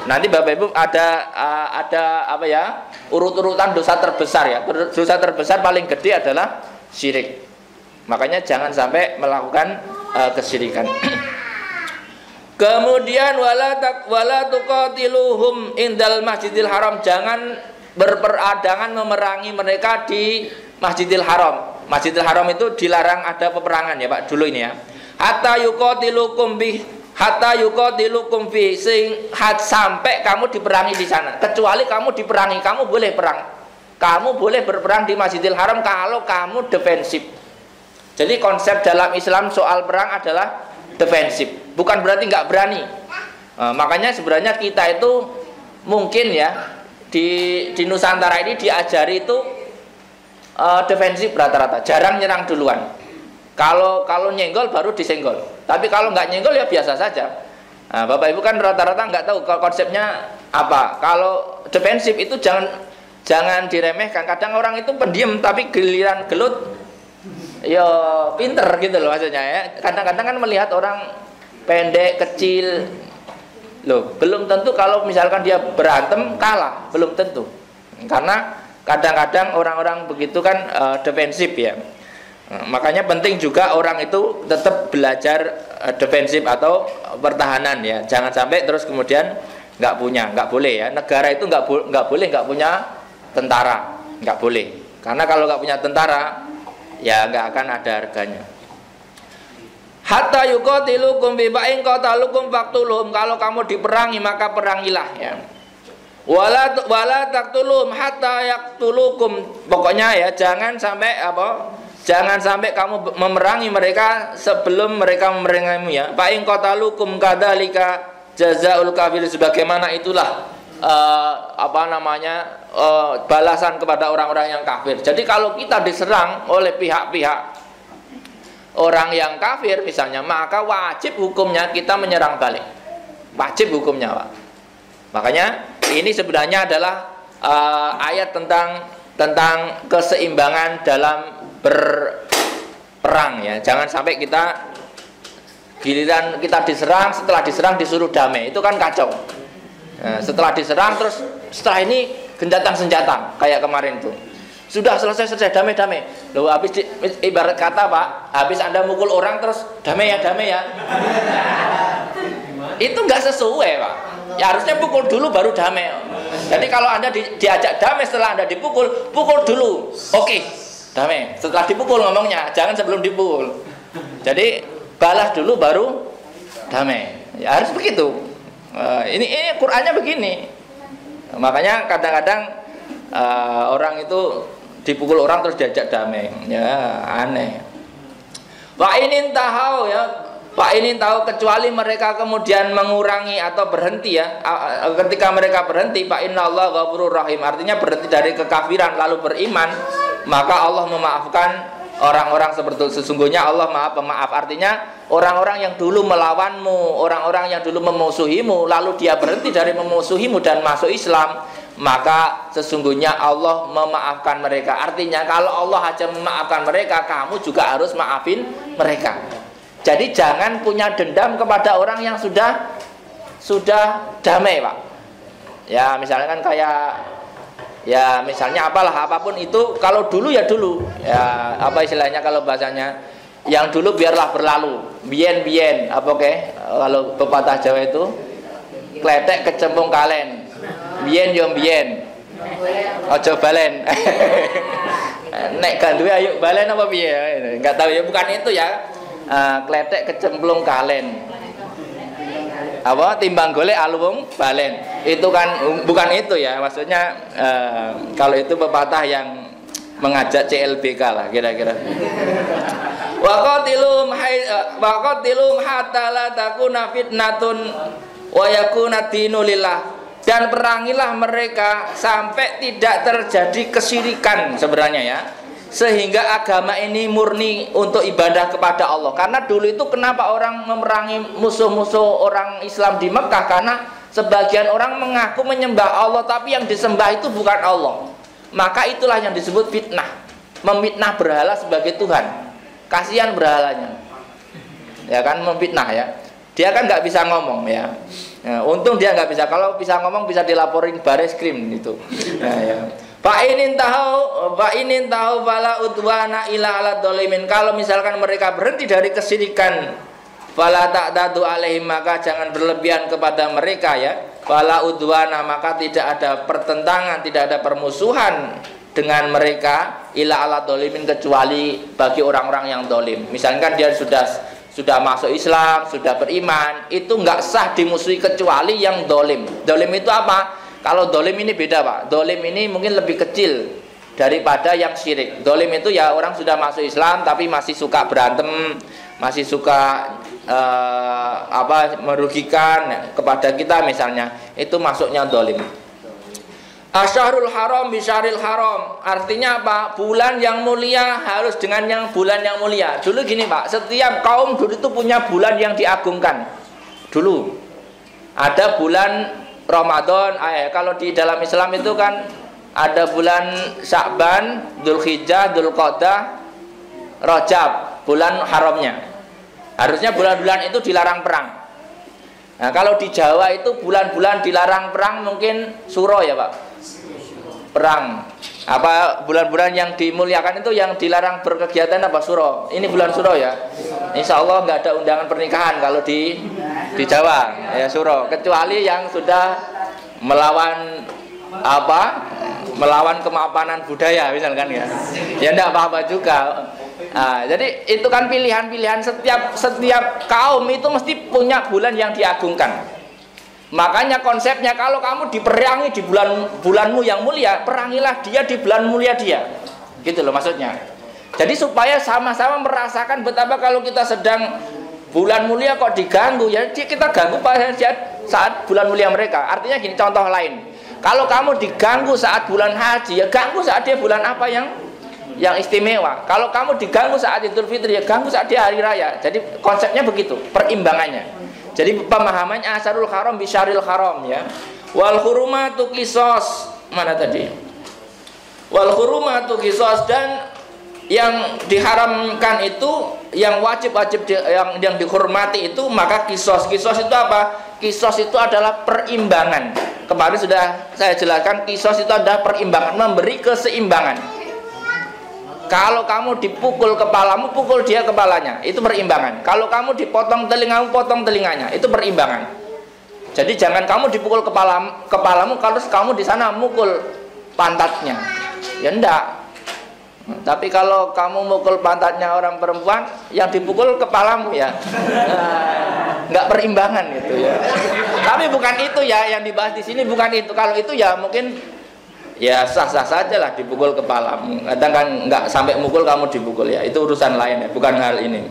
Nanti Bapak Ibu ada apa ya? Urut-urutan dosa terbesar ya. Dosa terbesar paling gede adalah syirik. Makanya jangan sampai melakukan kesyirikan. Kemudian wala tuqatiluhum indal Masjidil Haram, jangan berperadangan memerangi mereka di Masjidil Haram. Masjidil Haram itu dilarang ada peperangan ya, Pak, dulu ini ya. Hatta yuqatilukum fi sampai kamu diperangi di sana. Kecuali kamu diperangi, kamu boleh perang. Kamu boleh berperang di Masjidil Haram kalau kamu defensif. Jadi konsep dalam Islam soal perang adalah defensif, bukan berarti nggak berani. Makanya sebenarnya kita itu mungkin ya di Nusantara ini diajari itu defensif rata-rata, jarang nyerang duluan. Kalau nyenggol baru disenggol. Tapi kalau nggak nyenggol ya biasa saja. Bapak Ibu kan rata-rata nggak tahu konsepnya apa. Kalau defensif itu jangan diremehkan. Kadang orang itu pendiam tapi giliran gelut ya pinter gitu loh maksudnya ya. Kadang-kadang kan melihat orang pendek, kecil loh, belum tentu kalau misalkan dia berantem kalah, belum tentu. Karena kadang-kadang orang-orang begitu kan defensif ya. Makanya penting juga orang itu tetap belajar defensif atau pertahanan ya. Jangan sampai terus kemudian nggak boleh ya. Negara itu nggak boleh nggak punya tentara, nggak boleh. Karena kalau nggak punya tentara ya nggak akan ada harganya. Hatta yuqatilukum bi ba'in qatalukum faqtuluhum, kalau kamu diperangi maka perangilah ya. Wala taqtuluhum hatta yaqtulukum, pokoknya ya jangan sampai kamu memerangi mereka sebelum mereka memerangimu ya. Ba'in qatalukum kadzalika jazaul kafir, sebagaimana itulah balasan kepada orang-orang yang kafir. Jadi kalau kita diserang oleh pihak-pihak orang yang kafir misalnya, maka wajib hukumnya kita menyerang balik. Wajib hukumnya, Pak. Makanya ini sebenarnya adalah ayat tentang keseimbangan dalam berperang ya. Jangan sampai kita giliran kita diserang, setelah diserang disuruh damai. Itu kan kacau. Nah, setelah diserang terus setelah ini gencatan senjata kayak kemarin tuh. Sudah selesai damai. Loh, habis ibarat kata Pak, habis Anda mukul orang terus damai ya. Itu nggak sesuai, Pak. Ya harusnya pukul dulu baru damai. Jadi kalau Anda diajak damai setelah Anda dipukul, pukul dulu. Oke, damai. Setelah dipukul ngomongnya, jangan sebelum dipukul. Jadi balas dulu baru damai. Ya harus begitu. Ini Qur'annya begini. Makanya kadang-kadang orang itu dipukul orang terus diajak damai, ya aneh. Pak ini tahu ya, Pak ini tahu kecuali mereka kemudian mengurangi atau berhenti ya. Ketika mereka berhenti, Pak innallaha ghafurur rahim, artinya berhenti dari kekafiran lalu beriman, maka Allah memaafkan orang-orang seperti itu. Sesungguhnya Allah Maha Pemaaf. Artinya orang-orang yang dulu melawanmu, orang-orang yang dulu memusuhimu, lalu dia berhenti dari memusuhimu dan masuk Islam, maka sesungguhnya Allah memaafkan mereka. Artinya kalau Allah aja memaafkan mereka, kamu juga harus maafin mereka. Jadi jangan punya dendam kepada orang yang sudah damai, Pak. Ya misalnya kan kayak ya misalnya apapun itu, kalau dulu ya dulu ya, apa istilahnya kalau bahasanya, yang dulu biarlah berlalu, bien kalau pepatah Jawa itu kletek kecempung kalen, bien ojo balen. Nek ganduwe ayo balen apa piye? Enggak tahu ya, bukan itu ya. Kletek kecemplung kalen. Apa timbang golek alung balen. Itu kan bukan itu ya. Maksudnya kalau itu pepatah yang mengajak CLBK lah kira-kira. Wa qatilum hatta la takuna fitnatun wa yakuna dinu lillah. Dan perangilah mereka sampai tidak terjadi kesyirikan sebenarnya ya. Sehingga agama ini murni untuk ibadah kepada Allah. Karena dulu itu kenapa orang memerangi musuh-musuh orang Islam di Mekah? Karena sebagian orang mengaku menyembah Allah, tapi yang disembah itu bukan Allah. Maka itulah yang disebut fitnah. Memfitnah berhala sebagai Tuhan. Kasihan berhalanya. Ya kan, memfitnah ya. Dia kan nggak bisa ngomong ya. Untung dia nggak bisa. Kalau bisa ngomong bisa dilaporin Bareskrim gitu. Nah, ya. Fa inin tahu fala udwana ila ala dolimin. Kalau misalkan mereka berhenti dari kesyirikan, fala ta'tadu alaihim, maka jangan berlebihan kepada mereka ya. Fala udwana, maka tidak ada pertentangan, tidak ada permusuhan dengan mereka ila ala dolimin, kecuali bagi orang-orang yang dolim. Misalkan dia sudah masuk Islam, sudah beriman, itu nggak sah dimusuhi kecuali yang dolim. Dolim itu apa? Kalau dolim ini beda Pak. Dolim ini mungkin lebih kecil daripada yang syirik. Dolim itu ya orang sudah masuk Islam tapi masih suka berantem, masih suka merugikan kepada kita misalnya. Itu masuknya dolim. Asyahrul haram bisyaril haram. Artinya apa? Bulan yang mulia harus dengan yang bulan yang mulia. Dulu gini Pak, setiap kaum dulu itu punya bulan yang diagungkan. Dulu ada bulan Ramadan, kalau di dalam Islam itu kan ada bulan Sya'ban, Dzulhijjah, Dzulqa'dah, Rajab, bulan haramnya. Harusnya bulan-bulan itu dilarang perang. Nah, kalau di Jawa itu bulan-bulan dilarang perang mungkin Suro ya Pak. Perang. Apa bulan-bulan yang dimuliakan itu yang dilarang berkegiatan apa Suro? Ini bulan Suro ya. Insya Allah nggak ada undangan pernikahan kalau di Jawa ya Suro, kecuali yang sudah melawan kemapanan budaya misalkan ya. Ya enggak apa-apa juga. Nah, jadi itu kan pilihan-pilihan setiap kaum itu mesti punya bulan yang diagungkan. Makanya konsepnya kalau kamu diperangi di bulanmu yang mulia, perangilah dia di bulan mulia dia. Gitu loh maksudnya. Jadi supaya sama-sama merasakan betapa kalau kita sedang bulan mulia kok diganggu, ya kita ganggu pada saat bulan mulia mereka. Artinya gini, contoh lain. Kalau kamu diganggu saat bulan haji, ya ganggu saat dia bulan apa yang istimewa. Kalau kamu diganggu saat Idul Fitri, ya ganggu saat dia hari raya. Jadi konsepnya begitu, perimbangannya. Jadi pemahamannya asyarul haram bisyaril haram ya. Wal hurumatu qisas. Mana tadi? Wal hurumatu qisas, dan yang diharamkan itu, yang wajib-wajib yang dihormati itu, maka qisas. Qisas itu apa? Qisas itu adalah perimbangan. Kemarin sudah saya jelaskan, qisas itu adalah perimbangan, memberi keseimbangan. Kalau kamu dipukul kepalamu, pukul dia kepalanya, itu perimbangan. Kalau kamu dipotong telingamu, potong telinganya, itu perimbangan. Jadi jangan kamu dipukul kepalamu kalau kamu di sana mukul pantatnya, ya enggak. Tapi kalau kamu mukul pantatnya orang perempuan, yang dipukul kepalamu ya, enggak perimbangan gitu ya. Tapi bukan itu ya yang dibahas di sini, bukan itu. Kalau itu ya mungkin ya sah-sah saja lah dipukul kepalamu. Kadang kan nggak sampai mukul kamu dipukul ya, itu urusan lain ya, bukan hal ini.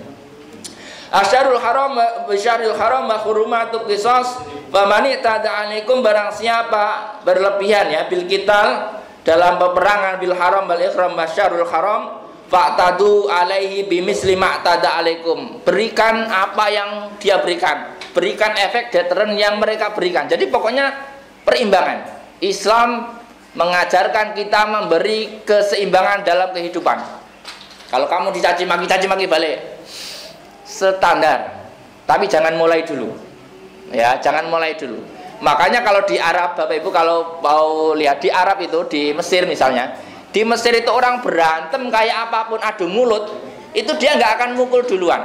Asyarul haram bisyaril haram wa hurumatul qisas. Famani tada'alaikum, barang siapa berlebihan ya bil qital, dalam peperangan bil haram wal ikhram basyarul haram, fa'tadu alaihi bimisli ma tada'alaikum. Berikan apa yang dia berikan. Berikan efek deteren yang mereka berikan. Jadi pokoknya perimbangan. Islam mengajarkan kita memberi keseimbangan dalam kehidupan. Kalau kamu dicaci maki balik, standar. Tapi jangan mulai dulu. Ya, jangan mulai dulu. Makanya kalau di Arab, Bapak Ibu kalau mau lihat di Arab itu, di Mesir misalnya, di Mesir itu orang berantem kayak apapun, adu mulut, itu dia nggak akan mukul duluan.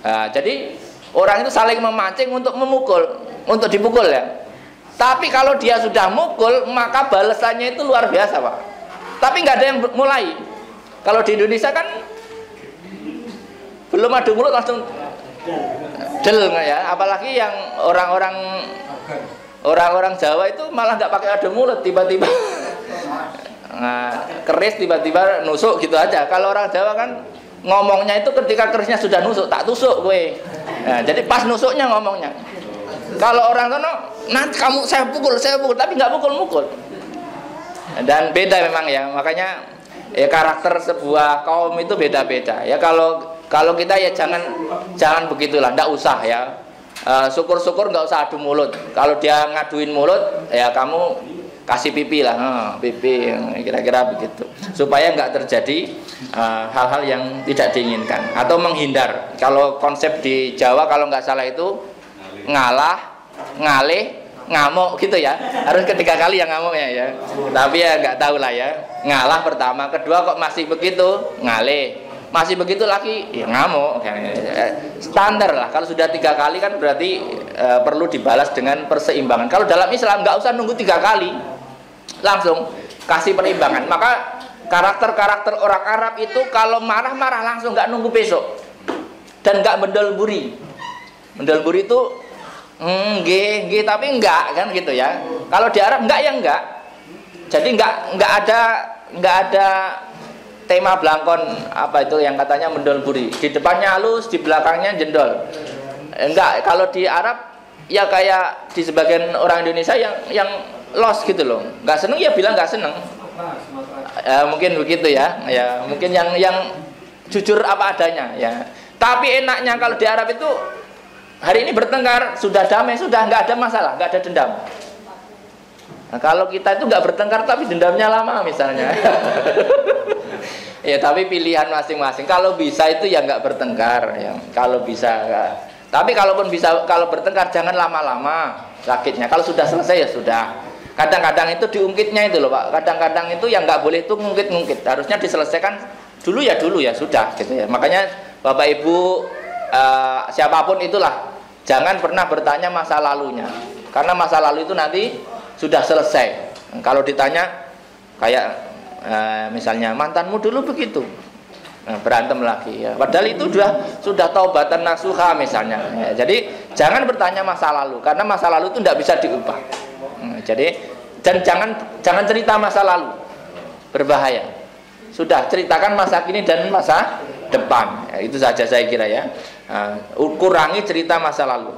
Nah, jadi orang itu saling memancing untuk memukul, untuk dipukul ya. Tapi kalau dia sudah mukul, maka balasannya itu luar biasa Pak. tapi nggak ada yang mulai. Kalau di Indonesia kan belum adu mulut langsung del ya, apalagi yang orang-orang Jawa itu malah nggak pakai adu mulut, tiba-tiba keris tiba-tiba nusuk gitu aja. Kalau orang Jawa kan ngomongnya itu ketika kerisnya sudah nusuk, tak tusuk gue. Nah, jadi pas nusuknya ngomongnya. Kalau orang sono, nanti kamu saya pukul, tapi nggak pukul-mukul. Dan beda memang ya, makanya ya karakter sebuah kaum itu beda-beda. Ya kalau kita ya jangan begitulah, nggak usah ya. Syukur-syukur nggak usah adu mulut. Kalau dia ngaduin mulut, ya kamu kasih pipi lah, pipi, kira-kira begitu. Supaya nggak terjadi hal-hal yang tidak diinginkan atau menghindar. Kalau konsep di Jawa kalau nggak salah itu ngalah, ngalih, ngamuk gitu ya. Harus ketiga kali yang ngamuknya ya. Tapi ya nggak tahu lah ya. Ngalah pertama, kedua kok masih begitu, ngalih. Masih begitu lagi, ya ngamuk. Standar lah. Kalau sudah 3 kali kan berarti perlu dibalas dengan perseimbangan. Kalau dalam Islam nggak usah nunggu 3 kali, langsung kasih perimbangan. Maka karakter-karakter orang Arab itu kalau marah-marah langsung, nggak nunggu besok dan nggak mendol-buri. Mendol-buri itu nggih tapi enggak kan gitu ya. Kalau di Arab enggak ya enggak. Jadi enggak ada tema belangkon apa itu yang katanya mendol buri. Di depannya halus, di belakangnya jendol. Enggak, kalau di Arab ya kayak di sebagian orang Indonesia yang los gitu loh. Enggak seneng ya bilang enggak seneng. Mungkin begitu ya. Ya, mungkin yang jujur apa adanya ya. Tapi enaknya kalau di Arab itu hari ini bertengkar, sudah damai, sudah nggak ada masalah, nggak ada dendam. Nah, kalau kita itu nggak bertengkar tapi dendamnya lama misalnya. Ya tapi pilihan masing-masing. Kalau bisa itu ya nggak bertengkar, ya. Kalau bisa. Ya. Tapi kalaupun bisa, kalau bertengkar jangan lama-lama sakitnya. Kalau sudah selesai ya sudah. Kadang-kadang itu diungkitnya itu loh Pak. Kadang-kadang itu yang nggak boleh itu ngungkit-ngungkit. Harusnya diselesaikan dulu ya sudah gitu ya. Makanya Bapak Ibu siapapun itulah jangan pernah bertanya masa lalunya, karena masa lalu itu nanti sudah selesai. Kalau ditanya kayak misalnya mantanmu dulu begitu, berantem lagi ya. Padahal itu sudah taubatan nasuha misalnya ya. Jadi jangan bertanya masa lalu, karena masa lalu itu tidak bisa diubah. Jadi dan jangan cerita masa lalu, berbahaya. Sudah ceritakan masa kini dan masa depan ya, itu saja saya kira ya. Kurangi cerita masa lalu.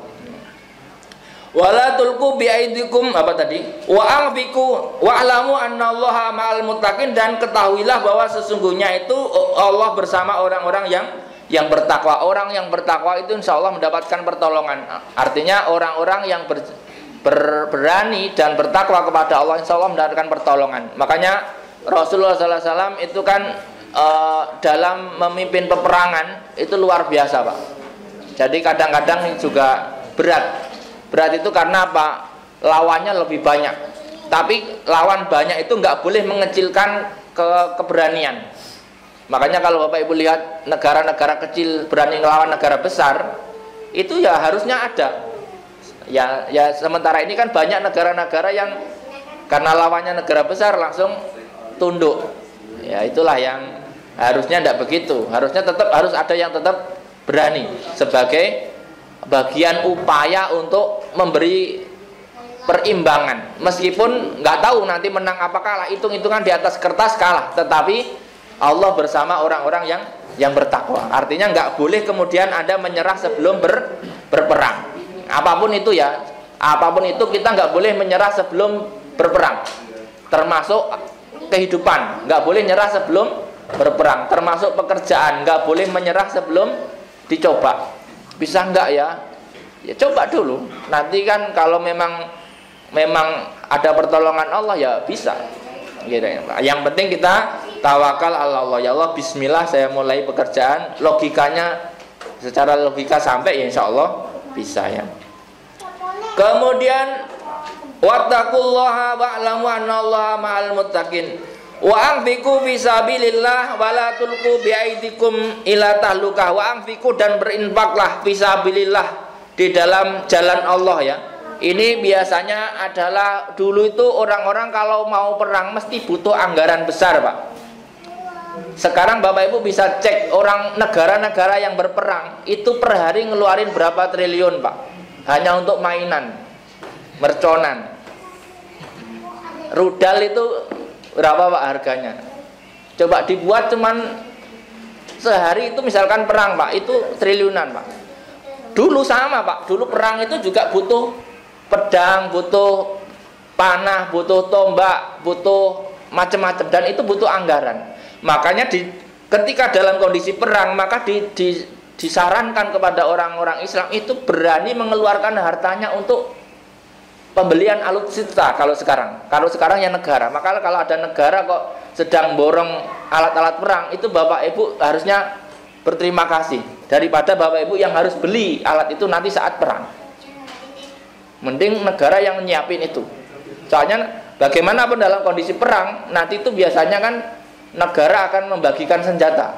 Wala tulqu biaidikum apa tadi? Wa anfiqu wa'lamu annallaha ma'al muttaqin, dan ketahuilah bahwa sesungguhnya itu Allah bersama orang-orang yang bertakwa. Orang yang bertakwa itu insya Allah mendapatkan pertolongan. Artinya orang-orang yang berani dan bertakwa kepada Allah insya Allah mendapatkan pertolongan. Makanya Rasulullah SAW itu kan dalam memimpin peperangan itu luar biasa Pak. Jadi kadang-kadang juga berat itu karena apa? Lawannya lebih banyak. Tapi lawan banyak itu nggak boleh mengecilkan keberanian. Makanya kalau Bapak Ibu lihat negara-negara kecil berani melawan negara besar, itu ya harusnya ada. Ya sementara ini kan banyak negara-negara yang karena lawannya negara besar langsung tunduk. Ya itulah yang harusnya tidak begitu. Harusnya tetap harus ada yang tetap berani sebagai bagian upaya untuk memberi perimbangan. Meskipun nggak tahu nanti menang apa kalah, hitung-hitungan di atas kertas kalah, tetapi Allah bersama orang-orang yang bertakwa. Artinya nggak boleh kemudian Anda menyerah sebelum berperang. Apapun itu ya, apapun itu kita nggak boleh menyerah sebelum berperang. Termasuk kehidupan, nggak boleh nyerah sebelum berperang. Termasuk pekerjaan, nggak boleh menyerah sebelum dicoba. Bisa enggak ya? Ya coba dulu. Nanti kan kalau memang ada pertolongan Allah ya bisa. Gitu. Yang penting kita tawakal Allah. Ya Allah, bismillah saya mulai pekerjaan. Logikanya secara logika sampai ya insya Allah bisa ya. Kemudian wattaqullaha wa'lamu annallaha ma'al muttaqin. Wa anfiqu fisabilillah wa la tulqu biaidikum ila tahlukah. Wa anfiqu, dan berinfaklah fisabilillah di dalam jalan Allah ya. Ini biasanya adalah dulu itu orang-orang kalau mau perang mesti butuh anggaran besar, Pak. Sekarang Bapak Ibu bisa cek orang negara-negara yang berperang itu per hari ngeluarin berapa triliun, Pak. Hanya untuk mainan, merconan. Rudal itu berapa, Pak, harganya? Coba dibuat cuman sehari itu misalkan perang, Pak, itu triliunan, Pak. Dulu sama, Pak. Dulu perang itu juga butuh pedang, butuh panah, butuh tombak, butuh macam-macam, dan itu butuh anggaran. Makanya ketika dalam kondisi perang, maka disarankan kepada orang-orang Islam itu berani mengeluarkan hartanya untuk pembelian alutsista. Kalau sekarang ya negara. Maka kalau ada negara kok sedang borong alat-alat perang, itu Bapak Ibu harusnya berterima kasih daripada Bapak Ibu yang harus beli alat itu nanti saat perang. Mending negara yang nyiapin itu. Soalnya bagaimanapun dalam kondisi perang, nanti itu biasanya kan negara akan membagikan senjata.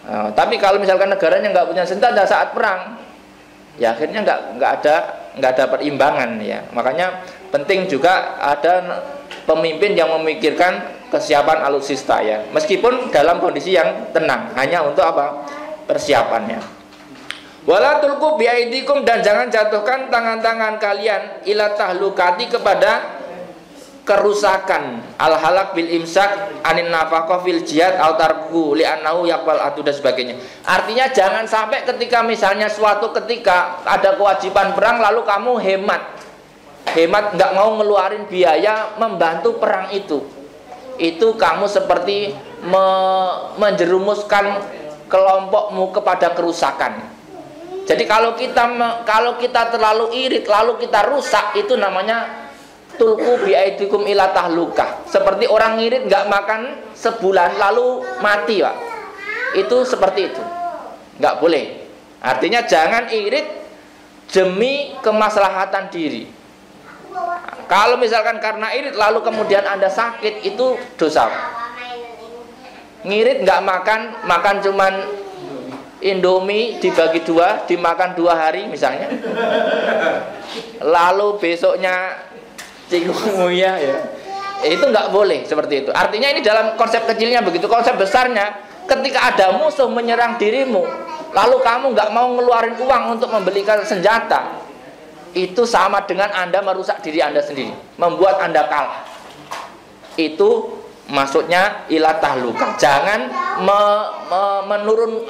Nah, tapi kalau misalkan negaranya nggak punya senjata saat perang, ya akhirnya nggak ada perimbangan ya. Makanya penting juga ada pemimpin yang memikirkan kesiapan alutsista ya. Meskipun dalam kondisi yang tenang, hanya untuk apa? Persiapannya. Wala tulqu biaidikum, dan jangan jatuhkan tangan-tangan kalian ila tahlukati kepada kerusakan, al halak bil imsak anin nafaqah fil jihad al tarku li annahu yaqbal atu dan sebagainya. Artinya jangan sampai ketika misalnya suatu ketika ada kewajiban perang lalu kamu hemat nggak mau ngeluarin biaya membantu perang itu kamu seperti menjerumuskan kelompokmu kepada kerusakan. Jadi kalau kita terlalu irit lalu kita rusak, itu namanya tulku biaidikum ila tahlukah. Seperti orang ngirit nggak makan sebulan lalu mati, Pak. Itu seperti itu, nggak boleh. Artinya jangan irit demi kemaslahatan diri. Kalau misalkan karena irit lalu kemudian Anda sakit, itu dosa. Ngirit nggak makan cuman Indomie dibagi 2, dimakan 2 hari misalnya, lalu besoknya cikungunya ya, itu nggak boleh seperti itu. Artinya ini dalam konsep kecilnya begitu. Konsep besarnya, ketika ada musuh menyerang dirimu lalu kamu nggak mau ngeluarin uang untuk membelikan senjata, itu sama dengan Anda merusak diri Anda sendiri, membuat Anda kalah. Itu maksudnya ila tahlukah. Jangan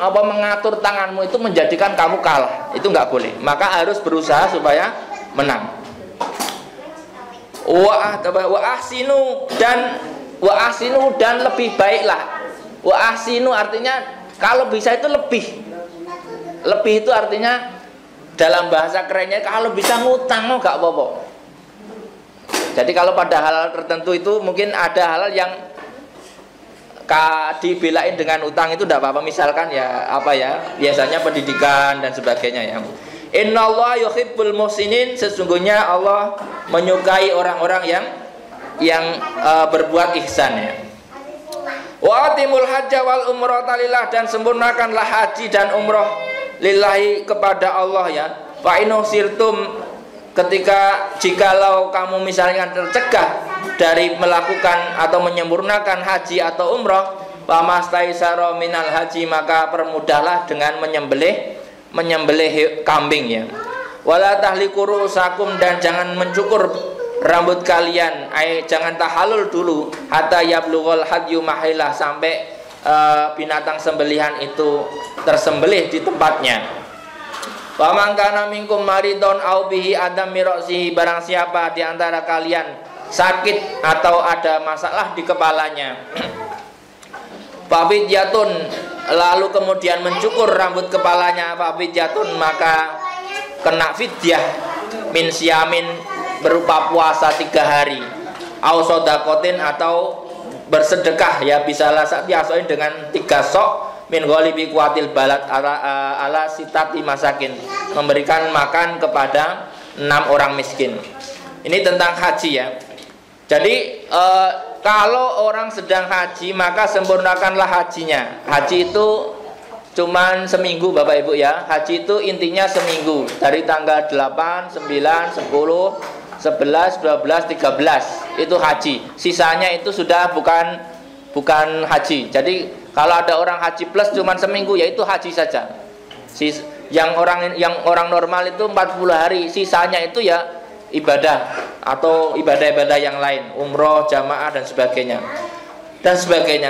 mengatur tanganmu itu menjadikan kamu kalah. Itu nggak boleh. Maka harus berusaha supaya menang. Wa ahsinu dan lebih baiklah. Wa ahsinu artinya kalau bisa itu lebih. Lebih itu artinya dalam bahasa kerennya kalau bisa ngutang mau nggak apa-apa. Jadi kalau pada hal tertentu itu mungkin ada hal yang dibelain dengan utang itu tidak apa-apa. Misalkan ya apa ya, biasanya pendidikan dan sebagainya ya. Innallaha yuhibbul muhsinin, sesungguhnya Allah menyukai orang-orang yang berbuat ihsan ya. Wa atimul hajja wal umrata lillah, dan sempurnakanlah haji dan umroh lillahi kepada Allah ya. Fa in sirtum, jikalau kamu misalnya tercegah dari melakukan atau menyempurnakan haji atau umroh, pamastaisaro minal haji, maka permudahlah dengan menyembelih kambing ya. Wala tahliku ru'usakum, dan jangan mencukur rambut kalian, jangan tahalul dulu hatta yablughal hadyu mahilah, sampai binatang sembelihan itu tersembelih di tempatnya. Wa man kana minkum maridon au bihi adam mirasihi, barang siapa di antara kalian sakit atau ada masalah di kepalanya, fabidyatun, lalu kemudian mencukur rambut kepalanya, fabidyatun, maka kena fidyah min siyamin, berupa puasa 3 hari, au sodakotin, atau bersedekah ya, bisa lasak biasain dengan 3 sok min ghalibi kuatil balad ala sitati masakin, memberikan makan kepada 6 orang miskin. Ini tentang haji ya. Jadi kalau orang sedang haji maka sempurnakanlah hajinya. Haji itu cuman seminggu Bapak Ibu ya. Haji itu intinya seminggu, dari tanggal 8, 9, 10, 11, 12, 13 itu haji. Sisanya itu sudah bukan haji. Jadi kalau ada orang haji plus cuman seminggu, ya itu haji saja. Yang orang normal itu 40 hari, sisanya itu ya ibadah atau ibadah-ibadah yang lain, umroh, jamaah dan sebagainya.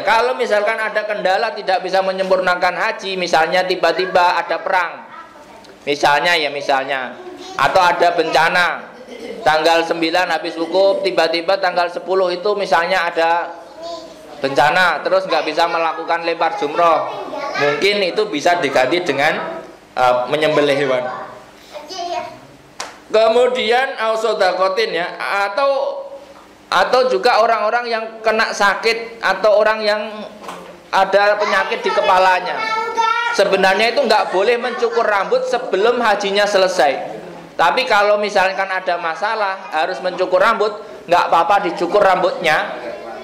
Kalau misalkan ada kendala tidak bisa menyempurnakan haji, misalnya tiba-tiba ada perang, misalnya, atau ada bencana, tanggal 9 habis wukuf, tiba-tiba tanggal 10 itu misalnya ada bencana, terus nggak bisa melakukan lempar jumroh, mungkin itu bisa diganti dengan menyembelih hewan. Kemudian ausodakotin ya, atau juga orang-orang yang kena sakit atau orang yang ada penyakit di kepalanya. Sebenarnya itu nggak boleh mencukur rambut sebelum hajinya selesai. Tapi kalau misalkan ada masalah harus mencukur rambut, nggak apa-apa dicukur rambutnya,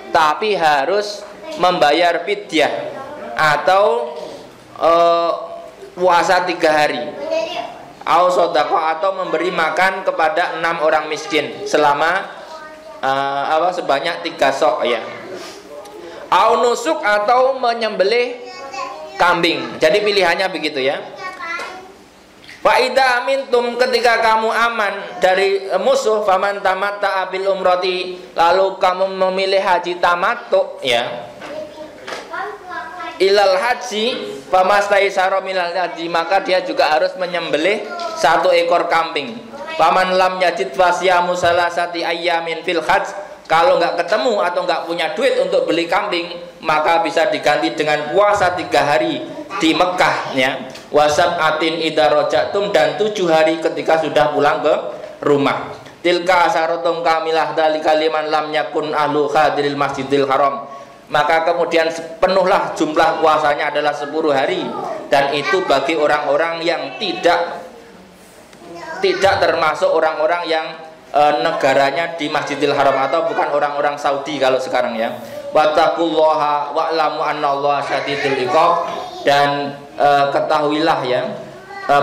tapi harus membayar fidyah atau puasa 3 hari. Atau memberi makan kepada 6 orang miskin selama sebanyak 3 sok ya. Nusuk atau menyembelih kambing. Jadi pilihannya begitu ya. Fa idza amintum, ketika kamu aman dari musuh, faman tamatta'a bil umrati, lalu kamu memilih haji tamattu ya. Ilal haji famastaisara minal haji, maka dia juga harus menyembelih 1 ekor kambing. Paman lam yajid fasyamu salasati ayyamin fil hajj, kalau nggak ketemu atau nggak punya duit untuk beli kambing, maka bisa diganti dengan puasa 3 hari di Mekah ya. Wasab'atin idza rajatum, dan 7 hari ketika sudah pulang ke rumah. Tilka asarotum kamilah dzalika liman lam yakun ahlu hadiril masjidil haram. Maka kemudian penuhlah jumlah puasanya adalah 10 hari, dan itu bagi orang-orang yang tidak termasuk orang-orang yang negaranya di Masjidil Haram, atau bukan orang-orang Saudi kalau sekarang ya. Wattaqullaha wa'lamu annallaha syadidul iqab, dan ketahuilah ya,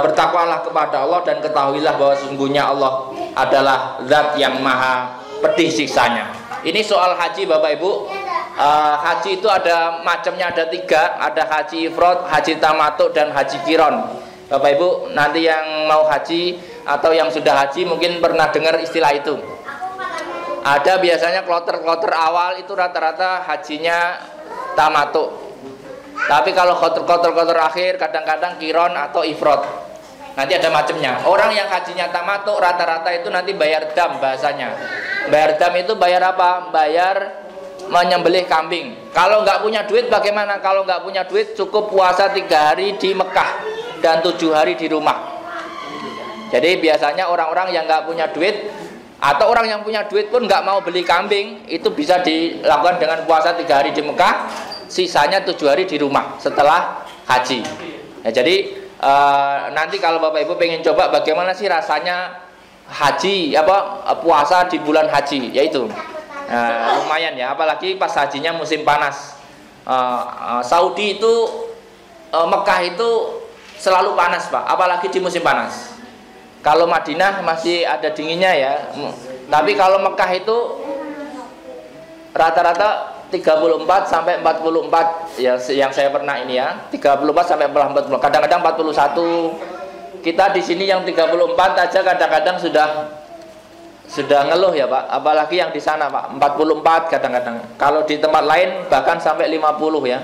bertakwalah kepada Allah dan ketahuilah bahwa sesungguhnya Allah adalah zat yang maha pedih siksanya. Ini soal haji Bapak Ibu. Haji itu ada macamnya, ada 3, ada haji ifrad, haji tamattu, dan haji qiron. Bapak Ibu nanti yang mau haji atau yang sudah haji mungkin pernah dengar istilah itu. Ada biasanya kloter awal itu rata-rata hajinya tamattu. Tapi kalau kloter akhir kadang-kadang qiron atau ifrad. Nanti ada macamnya. Orang yang hajinya tamattu rata-rata itu nanti bayar dam bahasanya. Bayar dam itu bayar apa? Bayar menyembelih kambing. Kalau nggak punya duit bagaimana? Kalau nggak punya duit cukup puasa 3 hari di Mekah dan 7 hari di rumah. Jadi biasanya orang-orang yang nggak punya duit atau orang yang punya duit pun nggak mau beli kambing, itu bisa dilakukan dengan puasa 3 hari di Mekah, sisanya 7 hari di rumah setelah haji. Nah, jadi nanti kalau Bapak Ibu pengen coba bagaimana sih rasanya haji puasa di bulan haji, yaitu lumayan ya, apalagi pas hajinya musim panas. Saudi itu Mekah itu selalu panas Pak, apalagi di musim panas. Kalau Madinah masih ada dinginnya ya, tapi kalau Mekah itu rata-rata 34 sampai 44 ya, yang saya pernah ini ya, 34 sampai 40, kadang-kadang 41. Kita di sini yang 34 aja kadang-kadang sudah ngeluh ya Pak, apalagi yang di sana Pak, 44 kadang-kadang. Kalau di tempat lain bahkan sampai 50 ya.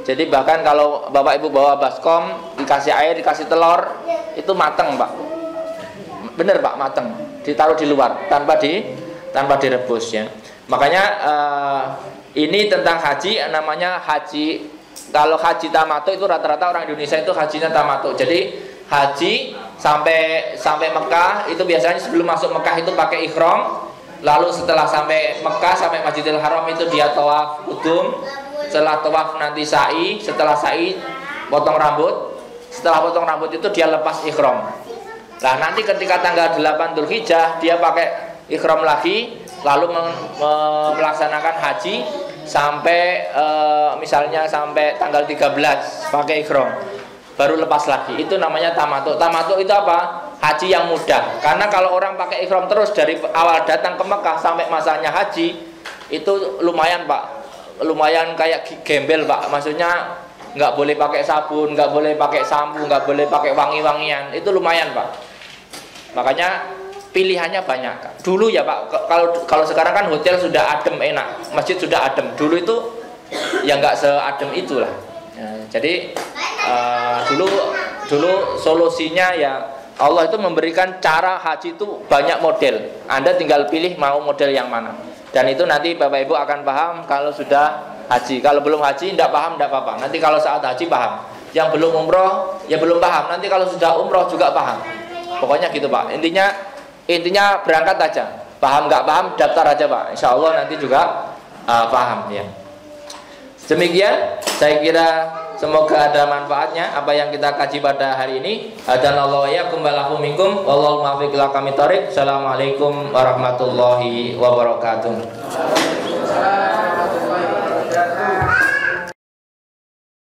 Jadi bahkan kalau Bapak Ibu bawa baskom, dikasih air, dikasih telur, itu mateng Pak. Bener Pak, mateng. Ditaruh di luar tanpa direbus ya. Makanya ini tentang haji, namanya haji. Kalau haji tamattu itu rata-rata orang Indonesia itu hajinya tamattu. Jadi haji sampai Mekah itu biasanya sebelum masuk Mekah itu pakai ihram, lalu setelah sampai Mekah sampai Masjidil Haram itu dia tawaf qudum, setelah tawaf nanti sa'i, setelah sa'i potong rambut, setelah potong rambut itu dia lepas ihram. Nah nanti ketika tanggal 8 Dzulhijjah dia pakai ihram lagi, lalu melaksanakan haji sampai misalnya sampai tanggal 13 pakai ihram. baru lepas lagi. Itu namanya tamattu. Tamattu itu apa? Haji yang mudah. Karena kalau orang pakai ihram terus dari awal datang ke Mekah sampai masanya haji, itu lumayan Pak. Lumayan kayak gembel Pak. Maksudnya nggak boleh pakai sabun, nggak boleh pakai sampo, nggak boleh pakai wangi-wangian. Itu lumayan Pak. Makanya pilihannya banyak. Dulu ya Pak, kalau sekarang kan hotel sudah adem enak, masjid sudah adem. Dulu itu ya nggak seadem itulah. Ya, jadi dulu solusinya ya Allah itu memberikan cara haji itu banyak model. Anda tinggal pilih mau model yang mana. Dan itu nanti Bapak Ibu akan paham kalau sudah haji. Kalau belum haji tidak paham tidak apa-apa. Nanti kalau saat haji paham. Yang belum umroh ya belum paham. Nanti kalau sudah umroh juga paham. Pokoknya gitu Pak. Intinya berangkat aja. Paham nggak paham daftar aja Pak. Insya Allah nanti juga paham ya. Demikian saya kira semoga ada manfaatnya apa yang kita kaji pada hari ini. Hadanallahu wa iyyakum barakallahu minkum wallahu muwaffiq ila aqwamit thoriq. Assalamualaikum warahmatullahi wabarakatuh.